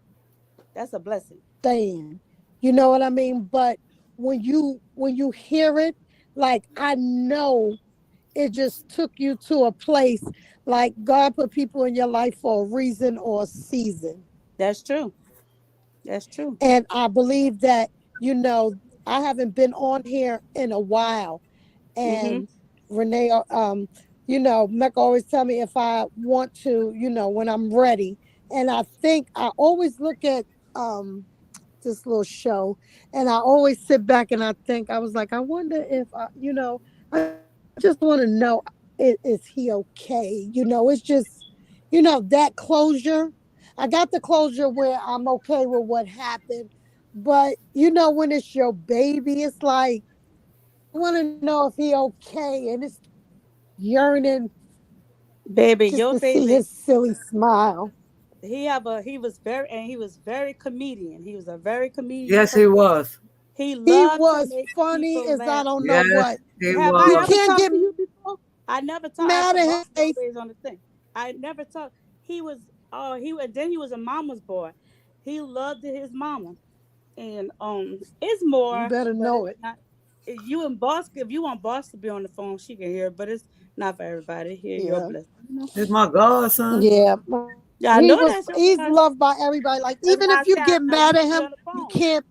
That's a blessing. saying, you know what I mean? But when you hear it, like I know it just took you to a place like God put people in your life for a reason or a season. That's true. That's true. And I believe that, you know, I haven't been on here in a while. Mhm. And Renee, Mecca always tell me if I want to, when I'm ready. And I think I always look at this little show and I always sit back and I think, I was like, I wonder if I just want to know, is he okay? It's just, that closure. I got the closure where I'm okay with what happened. But when it's your baby, it's like I want to know if he okay, and it's yearning Baby, just your to see baby, his silly smile. he was very comedian. He was a very comedian Yes, he person. was. He He loved to was make funny people as I laugh. don't know Yes, what. he Have You I was. ever can't talked get to you before? I never talked. I mad put at boss his face. always on the thing. I never talked. He was. Oh, then he was a mama's boy. He loved his mama, and it's You more, better but know it's it. not. You and boss, if you want boss to be on the phone, she can hear, but it's not for everybody. Hear your Yeah. blessing, you know. He's my godson. Yeah. Yeah, I know that's your He's God. loved by everybody. Like That's even why if I you say get I mad need at to be him, on the you phone. can't.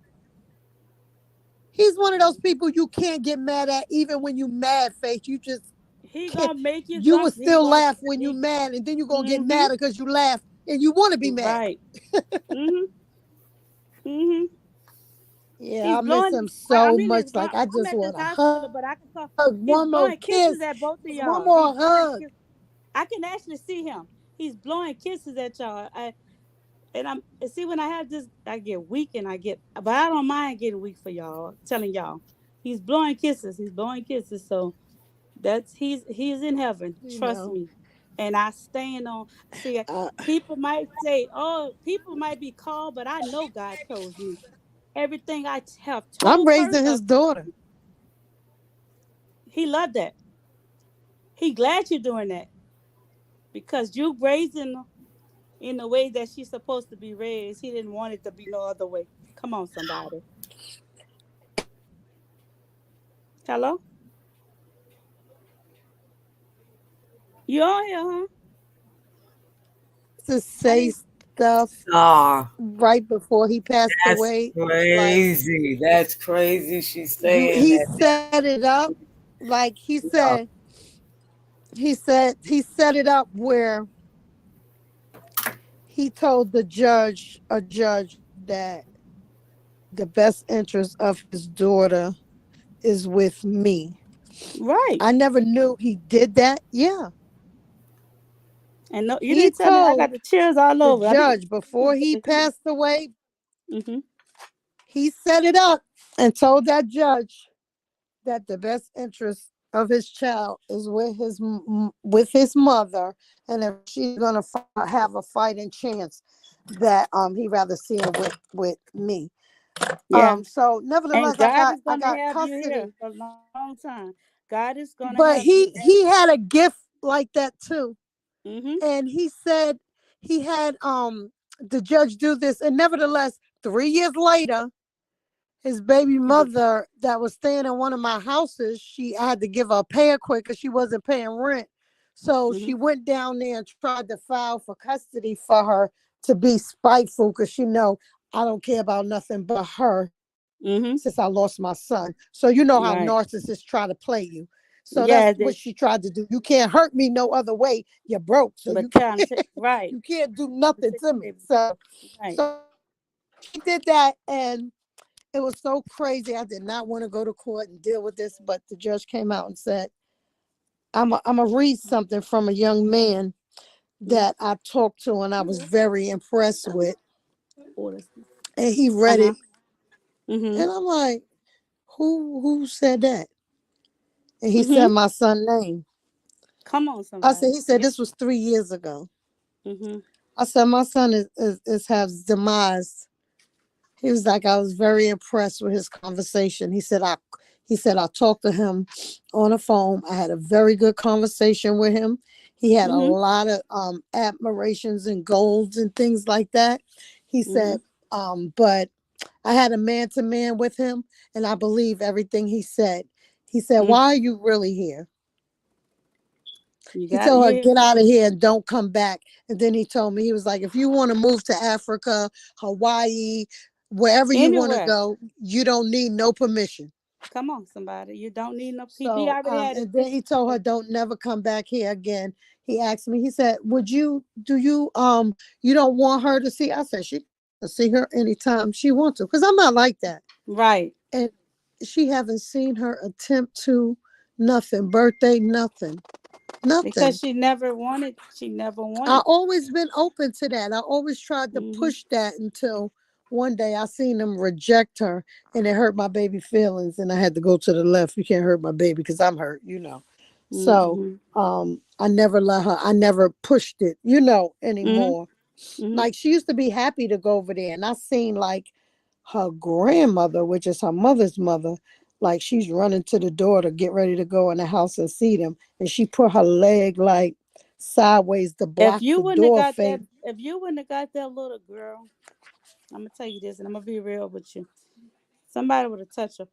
He's one of those people you can't get mad at even when you mad face. You just He gonna make you You will jump. still laugh when you mad, and then you're gonna get madder because you laugh and you want to be mad. Right. Mm-hmm. Yeah, He's I miss blowing. him so It's much. Like blowing. I I'm just at this want to hospital, but I can talk. hug, He's one more blowing kisses kiss, at both of just one y'all. He's more blowing hug. kisses. I can actually see him. He's blowing kisses at y'all. And see, when I have this, I get weak and but I don't mind getting weak for y'all. Telling y'all, he's blowing kisses. He's blowing kisses. So he's in heaven. You Trust know, me. And I stand on. See, people might say, "Oh, people might be called," but I know God chose me. Everything I have I'm told her, raising his daughter. he loved that. He glad you're doing that because you raising her in the way that she's supposed to be raised. He didn't want it to be no other way. Come on, somebody. Hello? You on here, huh? To say stuff right before he passed That's away. Like crazy. That's crazy. She's saying he that. set it up. Like he said, he set it up where he told a judge that the best interest of his daughter is with me. Right. I never knew he did that. Yeah. And no, you He didn't tell me. I got told the chills all the over. I think. judge before he passed away, Mm-hmm. he set it up and told that judge that the best interest of his child is with his mother, and if she's gonna have a fighting chance, that he rather see her with me. Yeah. So And nevertheless, God is I gonna got have you here custody, for a long time. God is gonna but have you. he had a gift like that too, Mm-hmm. and he said he had the judge do this, and nevertheless, 3 years later, his baby mother that was staying in one of my houses, I had to give her a pay quick because she wasn't paying rent. So she went down there and tried to file for custody for her to be spiteful because she know I don't care about nothing but her since I lost my son. So you know how Right. narcissists try to play you. So that's Yeah. what she tried to do. You can't hurt me no other way. You're broke. So But right. you can't do nothing to me. Right. So she did that, and it was so crazy. I did not want to go to court and deal with this, but the judge came out and said, I'm going to read something from a young man that I talked to and I was very impressed with. And he read it. Mm-hmm. And I'm like, who said that? And he said Mm-hmm. my son's name. Come on, somebody. He said, this was 3 years ago. Mm-hmm. I said, my son is has demise. He was like, I was very impressed with his conversation. He said, I talked to him on the phone. I had a very good conversation with him. He had a lot of admirations and goals and things like that. He said, but I had a man-to-man with him, and I believe everything he said. He said, why are you really here? He told her, get out of here and don't come back. And then he told me, he was like, if you want to move to Africa, Hawaii, wherever you want to go, you don't need no permission. Come on, somebody. You don't need no people. So, He already had and then he told her, don't never come back here again. He asked me, he said, you don't want her to see? I said, she can see her anytime she wants to, because I'm not like that. Right. And she haven't seen her attempt to nothing, birthday, nothing. Because she never wanted. I always been open to that. I always tried to push that until one day I seen them reject her, and it hurt my baby feelings, and I had to go to the left. You can't hurt my baby because I'm hurt, So I never let her, I never pushed it, anymore. Like she used to be happy to go over there, and I seen like her grandmother, which is her mother's mother, like she's running to the door to get ready to go in the house and see them, and she put her leg like sideways to block the door frame. If you wouldn't have got that little girl, I'm gonna tell you this, and I'm gonna be real with you. Somebody would have touched her.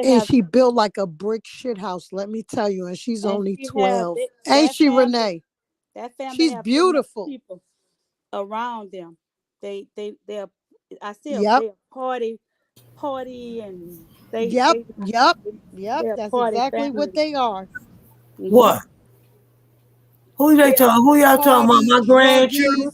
And she built like a brick shit house, let me tell you, and she's only 12. Ain't she, Renee? That family She's have beautiful. people around them. They're I see Yep. they party and Yep. they're a That's party exactly family. what they are. What? Who they talking? Who y'all talking about? My grandchildren?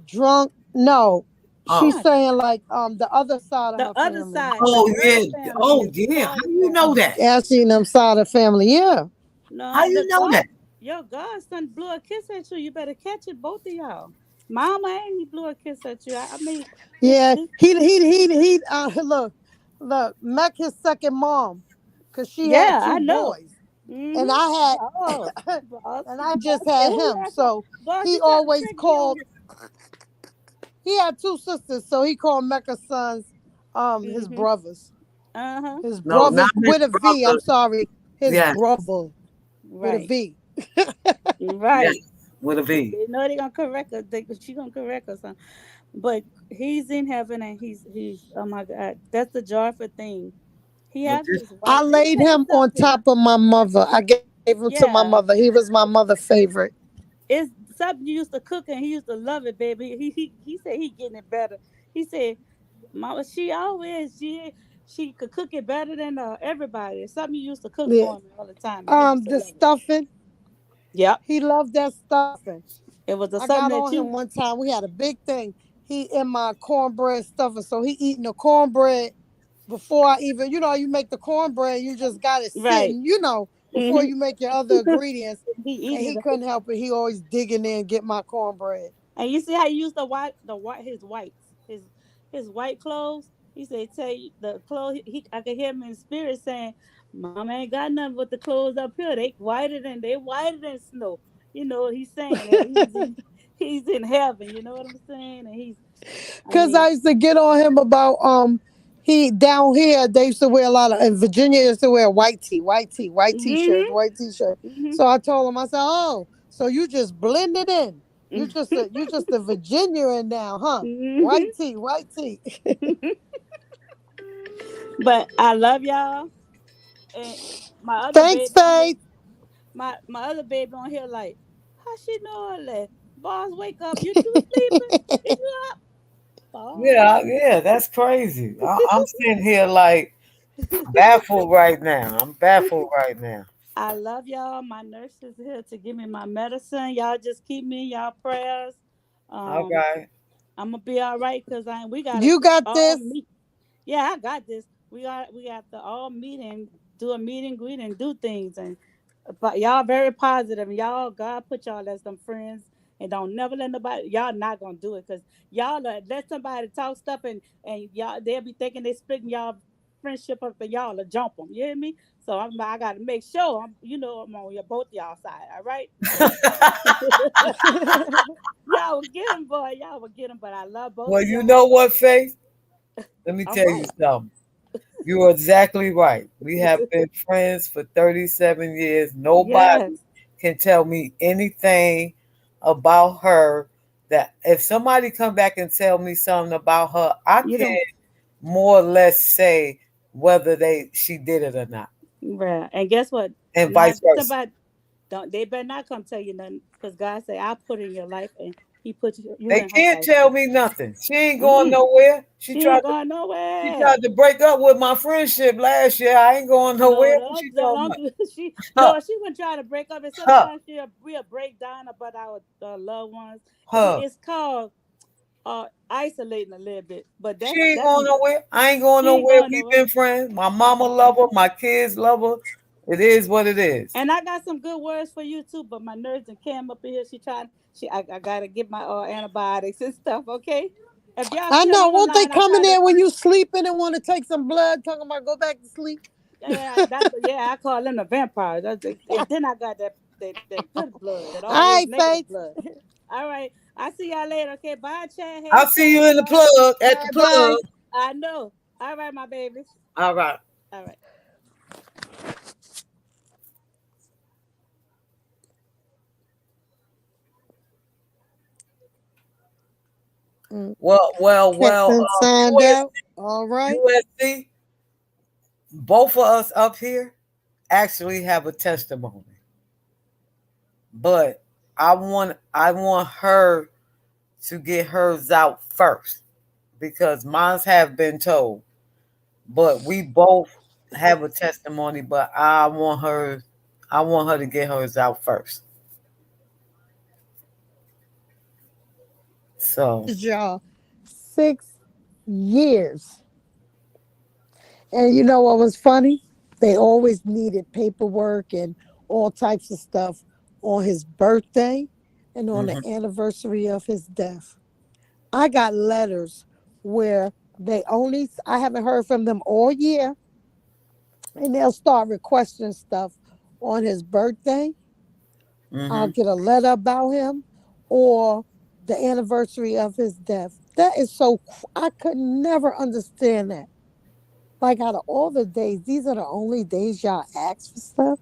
Drunk? No. She's Oh. saying like the other side of The her other family. side, Oh the yeah. girl family. Oh is yeah. How Barb's do you know family. that? Asking them side of family, yeah. No, How you the know God, that? your godson blew a kiss at you. You better catch it, both of y'all. Mama and he blew a kiss at you. I mean, Yeah. this He look, Mac his second mom, cause she had yeah, I two know. boys. And Mm-hmm. I Oh, had boss, and I boss, just had who him. left out? So Boss, he you trying to always trick me on called he had two sisters, so he called Mecca's sons here? his Mm-hmm. brothers. Uh-huh. His No, not brothers his with a V. I'm brother. sorry. His Yes. brother with a Right. V. Yes. Right. With a V. They know they gonna correct us. She gonna correct us, huh? But he's in heaven and he's oh my God, that's the joyful thing. He But have this his I wife. Let me laid tell you him on something. top of my mother. I gave him to my Yeah, mother. He was my mother favorite. it's something you used to cook and he used to love it, baby. He said he getting it better. He said, "Mama, she could cook it better than everybody." It's something you used to cook Yeah. for him all the time, and he used to The love it. stuffing. Yep, He loved that stuffing. it was I something got that on him you one time. We had a big thing. He in my cornbread stuffing. So he eating the cornbread before I even, you make the cornbread, you just got it right. sitting, before Hmm. you make your other ingredients. He And eating he it. couldn't help it. He always digging in and get my cornbread. And you see how he used his whites, his white clothes. He said, "Tell you the clothes." I could hear him in spirit saying, "Mama ain't got nothing but the clothes up here. They whiter than snow." You know what he's saying? That he's in heaven. You know what I'm saying? And I Cause I mean, used to get on him about he down here they used to wear a lot of in Virginia used to wear white t-shirts, hmm white t-shirt. hmm So I told him, I said, "Oh, so you just blended in. You just a Virginian now, huh? hmm White tee." But I love y'all. And my other Thanks, baby on here, Faith. my other baby on here, like, how she know all that? Boss, wake up! You sleeping? Is you up? Boss. Yeah, that's crazy. I'm sitting here like baffled right now. I'm baffled right now. I love y'all. My nurse is here to give me my medicine. Y'all just keep me in y'all prayers. All Um, right. I'm gonna be all right because we gotta You got all this. meet. Yeah, I got this. We got to all meet and do a meet and greet and do things and but y'all very positive and y'all God put y'all as some friends and don't never let nobody y'all not gonna do it because let somebody talk stuff and y'all they'll be thinking they splitting y'all friendship up and y'all will jump them. You hear me? So I got to make sure I'm on your both y'all side. All right. Y'all will get them, boy. Y'all will get them. But I love both Well, of you y'all. know what, Faith? Let me All tell you right. something. You are exactly right. We have been friends for 37 years. Nobody Yes. can tell me anything about her that if somebody come back and tell me something about her, I You can don't. more or less say whether she did it or not, Right. And guess what? and Not vice versa. somebody don't they better not come tell you nothing because God say I put in your life and He put you They in her can't life. tell So me nothing. She ain't going mm-mm, nowhere. she ain't going She nowhere. tried to break up with my friendship last year. I ain't going No, nowhere. What don't she don't, talking don't do she about? no, she wouldn't try to break up and Huh, sometimes we'll break down about our loved ones. huh. It's called isolating a little bit. But She that's ain't that's going nowhere. I ain't going she ain't nowhere. going We've nowhere. been friends. My mama love her. My kids love her. It is what it is. And I got some good words for you too, but my nurse and Cam up in here, I gotta get my antibiotics and stuff, okay? If y'all I still know. on the Won't they line, I come in try to there when you sleeping and want to take some blood? Talking about go back to sleep. I call them the vampires. And then I got that good blood, that All always right, negative Faith. blood. All right. I see y'all later. Okay. Bye, Chad. Hey I'll see you Chad, in the boy. plug, at the Bye bye. plug. I know. All right, my babies. All right. All right. Well, Captain signed out. All right. USC, both of us up here actually have a testimony. But I want her to get hers out first because mines have been told. But we both have a testimony, but I want her to get hers out first. So Y'all, 6 years. And you know what was funny? They always needed paperwork and all types of stuff on his birthday and on the mhm. anniversary of his death. I got letters where I haven't heard from them all year, and they'll start requesting stuff on his birthday. I'll Mhm. get a letter about him or the anniversary of his death. That is I could never understand that. Like, out of all the days, these are the only days y'all ask for stuff.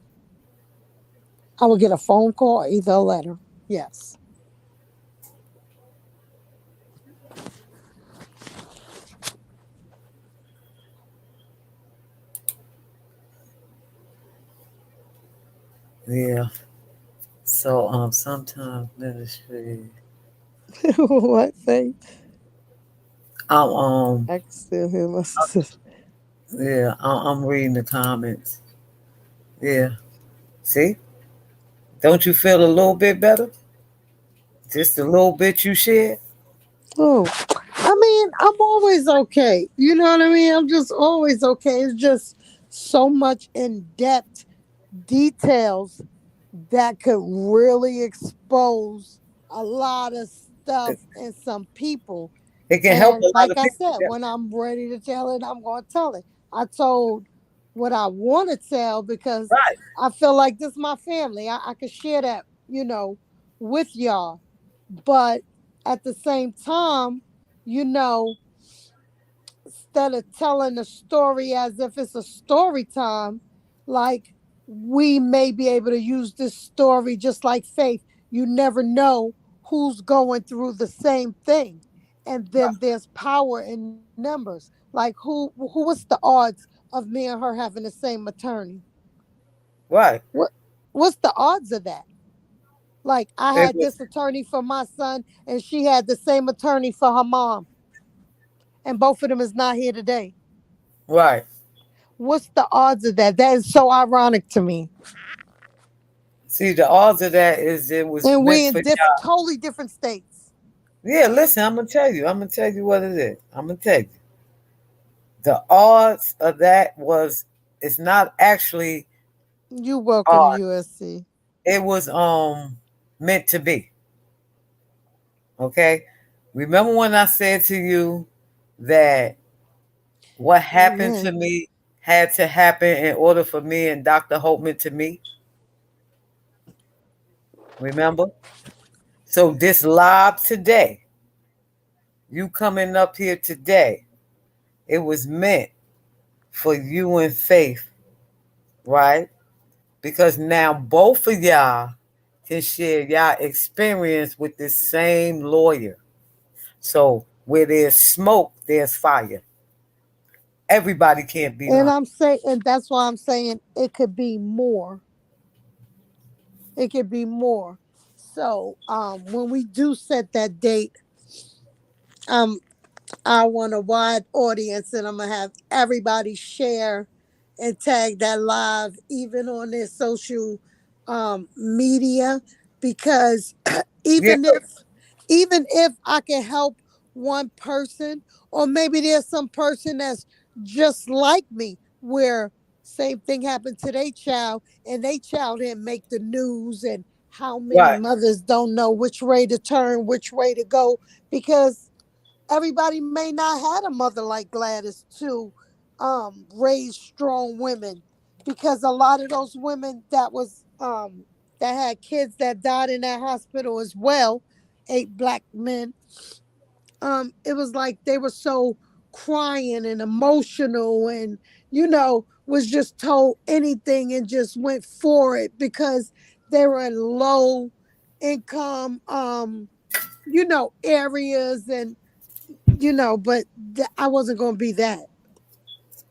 I would get a phone call or either a letter. Yes. Yeah. So sometimes ministry. What, Faith? I'm I can still hear my sister. yeah. I'm reading the comments. Yeah. See, don't you feel a little bit better? Just a little bit you shared. Oh, I mean, I'm always okay. You know what I mean? I'm just always okay. It's just so much in depth details that could really expose a lot of stuff in some people. It can help a And lot like of I people. said, Yeah. when I'm ready to tell it, I'm going to tell it. I told what I want to tell because Right. I feel like this is my family. I could share that, with y'all. But at the same time, you know, instead of telling the story as if it's a story time, like, we may be able to use this story just like faith. You never know who's going through the same thing. And then there's power in numbers. Like, what's the odds of me and her having the same attorney? Right. What what's the odds of that? Like, I It had was, this attorney for my son and she had the same attorney for her mom. And both of them is not here today. right. What's the odds of that? That is so ironic to me. See, the odds of that is it was And meant we for in y'all. totally different states. Yeah, listen, I'm gonna tell you. I'm gonna tell you what it is. I'm gonna tell you. The odds of that was it's not actually You welcome odd. USC. It was meant to be. Okay? Remember when I said to you that what happened to Amen. me had to happen in order for me and Dr. Holtman to meet? Remember? So this live today, you coming up here today, it was meant for you and Faith, right? Because now both of y'all can share y'all experience with the same lawyer. So where there's smoke, there's fire. Everybody can't be And lying. I'm saying, and that's why I'm saying it could be more. It could be more. So when we do set that date, um I want a wide audience and I'm gonna have everybody share and tag that live even on their social media because Yeah, even if even if I can help one person or maybe there's some person that's just like me where same thing happened to their child and they child didn't make the news and how many right. mothers don't know which way to turn, which way to go because everybody may not had a mother like Gladys to raise strong women because a lot of those women that had kids that died in that hospital as well, 8 black men, it was like they were so crying and emotional and was just told anything and just went for it because they were in low income areas and but I wasn't going to be that.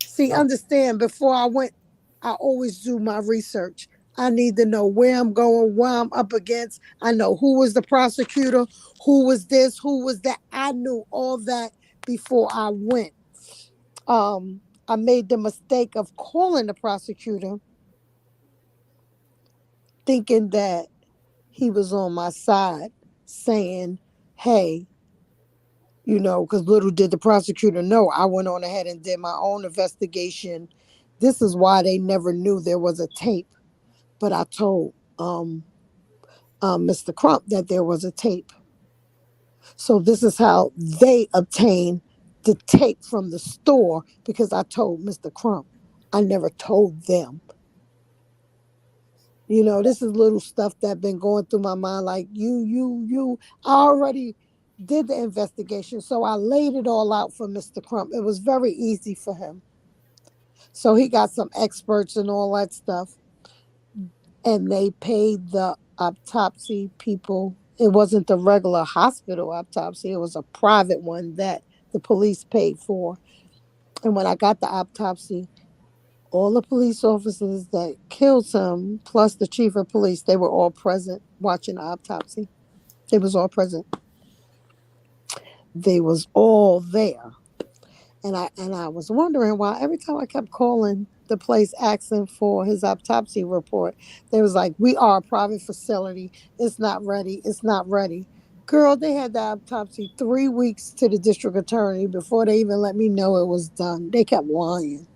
See, Oh, understand, before I went, I always do my research. I need to know where I'm going, what I'm up against. I know who was the prosecutor, who was this, who was that. I knew all that before I went. I made the mistake of calling the prosecutor thinking that he was on my side saying, hey, because little did the prosecutor know, I went on ahead and did my own investigation. This is why they never knew there was a tape. But I told Mr. Crump that there was a tape. So this is how they obtained the tape from the store, because I told Mr. Crump. I never told them. This is little stuff that been going through my mind. Like I already did the investigation, so I laid it all out for Mr. Crump. It was very easy for him. So he got some experts and all that stuff, and they paid the autopsy people. It wasn't the regular hospital autopsy. It was a private one that the police paid for. And when I got the autopsy, all the police officers that killed him, plus the chief of police, they were all present watching the autopsy. They was all present. They was all there. And I was wondering why every time I kept calling the place asking for his autopsy report, they was like, we are a private facility. It's not ready. It's not ready. Girl, they had the autopsy 3 weeks to the district attorney before they even let me know it was done. They kept lying.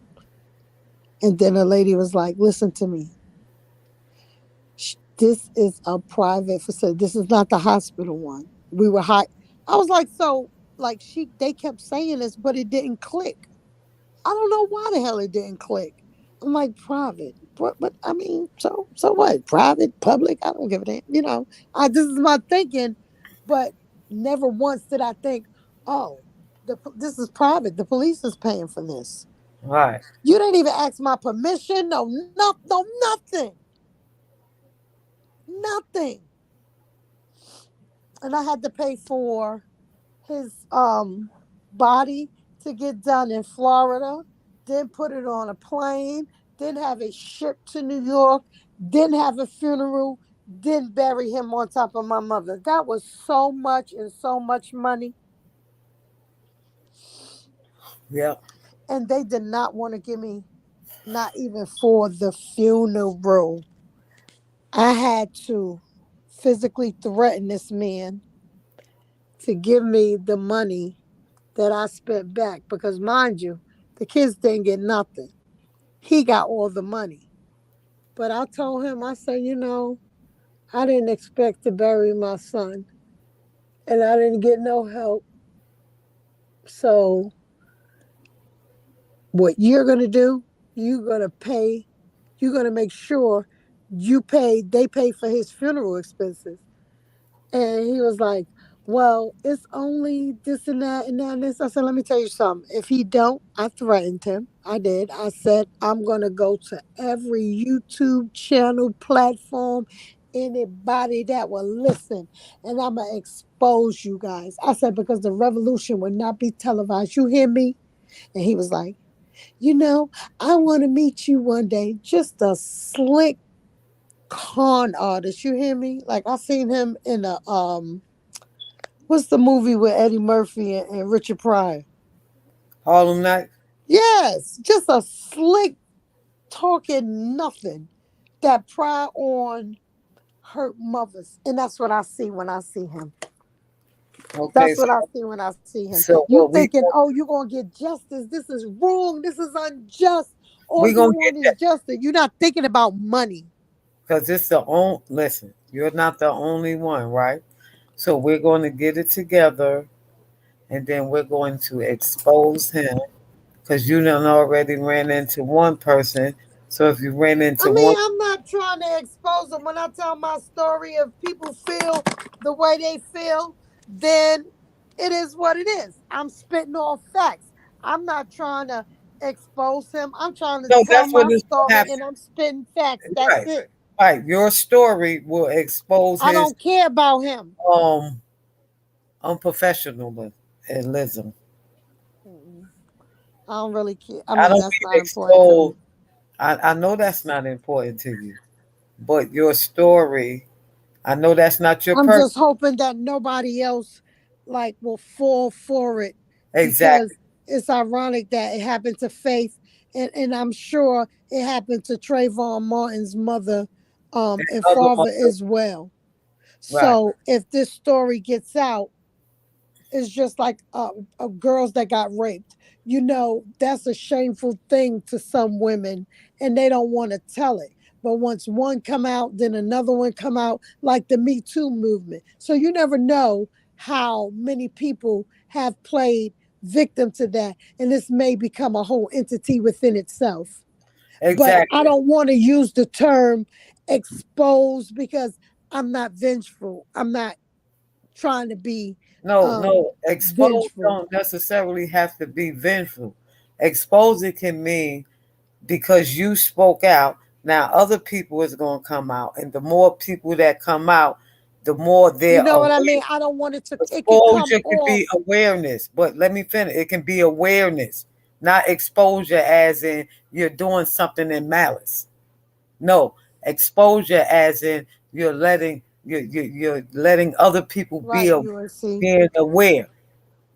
And then the lady was like, listen to me. This is a private facility. This is not the hospital one. We were high. I was like, so like they kept saying this, but it didn't click. I don't know why the hell it didn't click. I'm like, private. But I mean, so what? Private, public, I don't give a damn. This is my thinking, but never once did I think, oh, this is private. The police is paying for this. Right. You didn't even ask my permission. No, nothing. Nothing. And I had to pay for his body to get done in Florida, then put it on a plane, then have it shipped to New York, then have a funeral, then bury him on top of my mother. That was so much and so much money. Yep. And they did not want to give me, not even for the funeral. I had to physically threaten this man to give me the money that I spent back, because mind you, the kids didn't get nothing. He got all the money. But I told him, I said, I didn't expect to bury my son, and I didn't get no help. So what you're going to do, you're going to make sure they pay for his funeral expenses. And he was like, well, it's only this and that and that and this. I said, let me tell you something. If he don't, I threatened him. I did. I said, I'm going to go to every YouTube channel, platform, anybody that will listen, and I'm going to expose you guys. I said, because the revolution will not be televised. You hear me? And he was like, I want to meet you one day. Just a slick con artist. You hear me? Like, I seen him in a what's the movie with Eddie Murphy and Richard Pryor? Harlem Night? Yes, just a slick talking nothing that pry on hurt mothers. And that's what I see when I see him. Okay, that's what I see when I see him. So you thinking, you're going to get justice. This is wrong. This is unjust. All you want is justice. You're not thinking about money. Because it's listen, you're not the only one, right? So we're going to get it together, and then we're going to expose him, because you done already ran into one person. So if you ran into one... I'm not trying to expose them. When I tell my story, if people feel the way they feel, then it is what it is. I'm spitting all facts. I'm not trying to expose him. I'm trying to tell my story, and I'm spitting facts. That's it. Right. Your story will expose I don't care about him. Unprofessionalism. I don't really care. I don't that's not important to me. I know that's not important to you, but your story, I know that's not your I'm just hoping that nobody else will fall for it. Exactly. Because it's ironic that it happened to Faith, and I'm sure it happened to Trayvon Martin's mother, And and other father mother, as well. right. So if this story gets out, it's just like girls that got raped. You know, that's a shameful thing to some women, and they don't want to tell it. But once one come out, then another one come out, like the Me Too movement. So you never know how many people have played victim to that, and this may become a whole entity within itself. But I Exactly. don't want to use the term exposed because I'm not vengeful. I'm not trying to be No, exposed vengeful. don't necessarily have to be vengeful. Exposing can mean because you spoke out, now other people is going to come out. And the more people that come out, the more You they're know what I aware. mean? I don't want it to, it can come Exposure can off. be awareness, but let me finish. It can be awareness, not exposure as in you're doing something in malice. No, exposure as in you're letting other people Right, UNC. being aware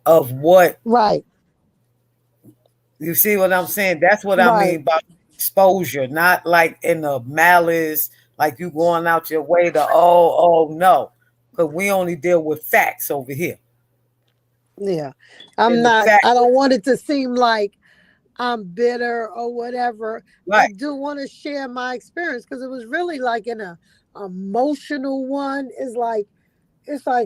of what Right, you see what I'm saying. That's what I right. mean by exposure, not like in the malice, like you going out your way to no, because we only deal with facts over here. Yeah. And the I fact, don't want it to seem like I'm bitter or whatever. I right? do want to share my experience because it was really like in a emotional one. It's like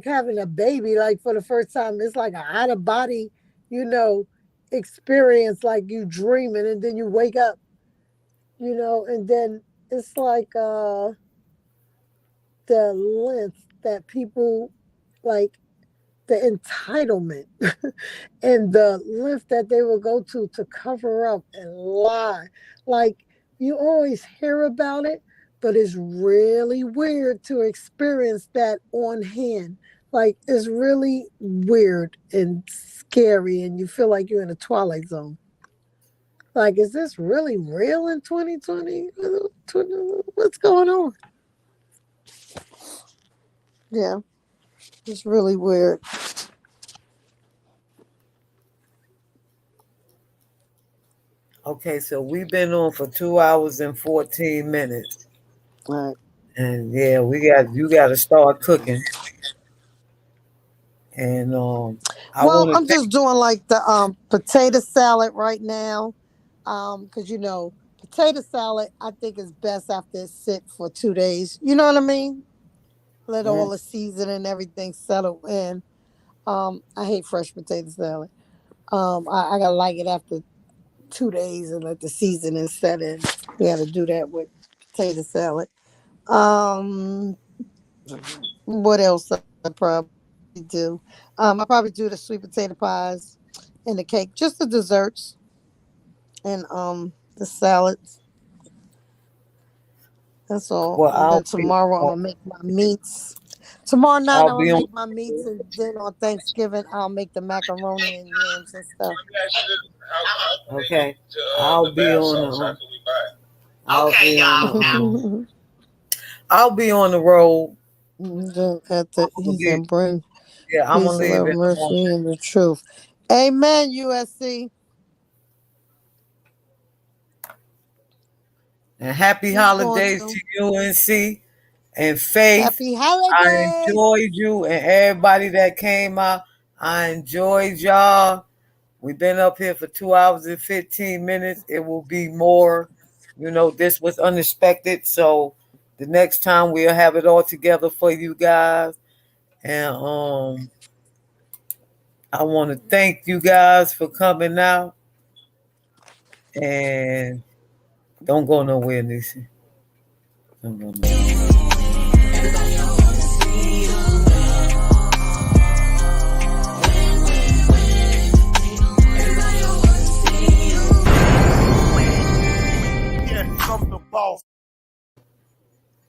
having a baby, like for the first time. It's like an out of body, you know, experience, like you dreaming and then you wake up, and then it's like the length that people like the entitlement and the length that they will go to cover up and lie. Like you always hear about it, but it's really weird to experience that on hand. Like it's really weird and scary, and you feel like you're in a twilight zone. Like, is this really real in 2020? What's going on? Yeah, it's really weird. Okay, so we've been on for 2 hours and 14 minutes. Right. And yeah, you got to start cooking. And I Well, want to I'm just doing like the potato salad right now. Because potato salad I think is best after it sit for 2 days. You know what I mean? Let all the season and everything settle in. I hate fresh potato salad. I gotta like it after 2 days and let the seasoning set in. We gotta do that with potato salad. Um, what else I probably do? I probably do the sweet potato pies and the cake, just the desserts and the salads. That's all. well, And then tomorrow I'm gonna make my meats. Tomorrow night I'm I'll gonna be on. make my meats, and then on Thanksgiving I'll make the macaroni and yams and stuff. Okay, I'll be on. I'll be on the road. He said, "Bring Yeah, I'm gonna peace, leave love, it. mercy, and the truth." Amen. USC. And happy holidays to UNC and Faith. Happy I holidays. enjoyed you and everybody that came out. I enjoyed y'all. We've been up here for 2 hours and 15 minutes. It will be more. This was unexpected. So the next time we'll have it all together for you guys. And I want to thank you guys for coming out. And don't go nowhere, Nisi. Don't go nowhere. From the boss.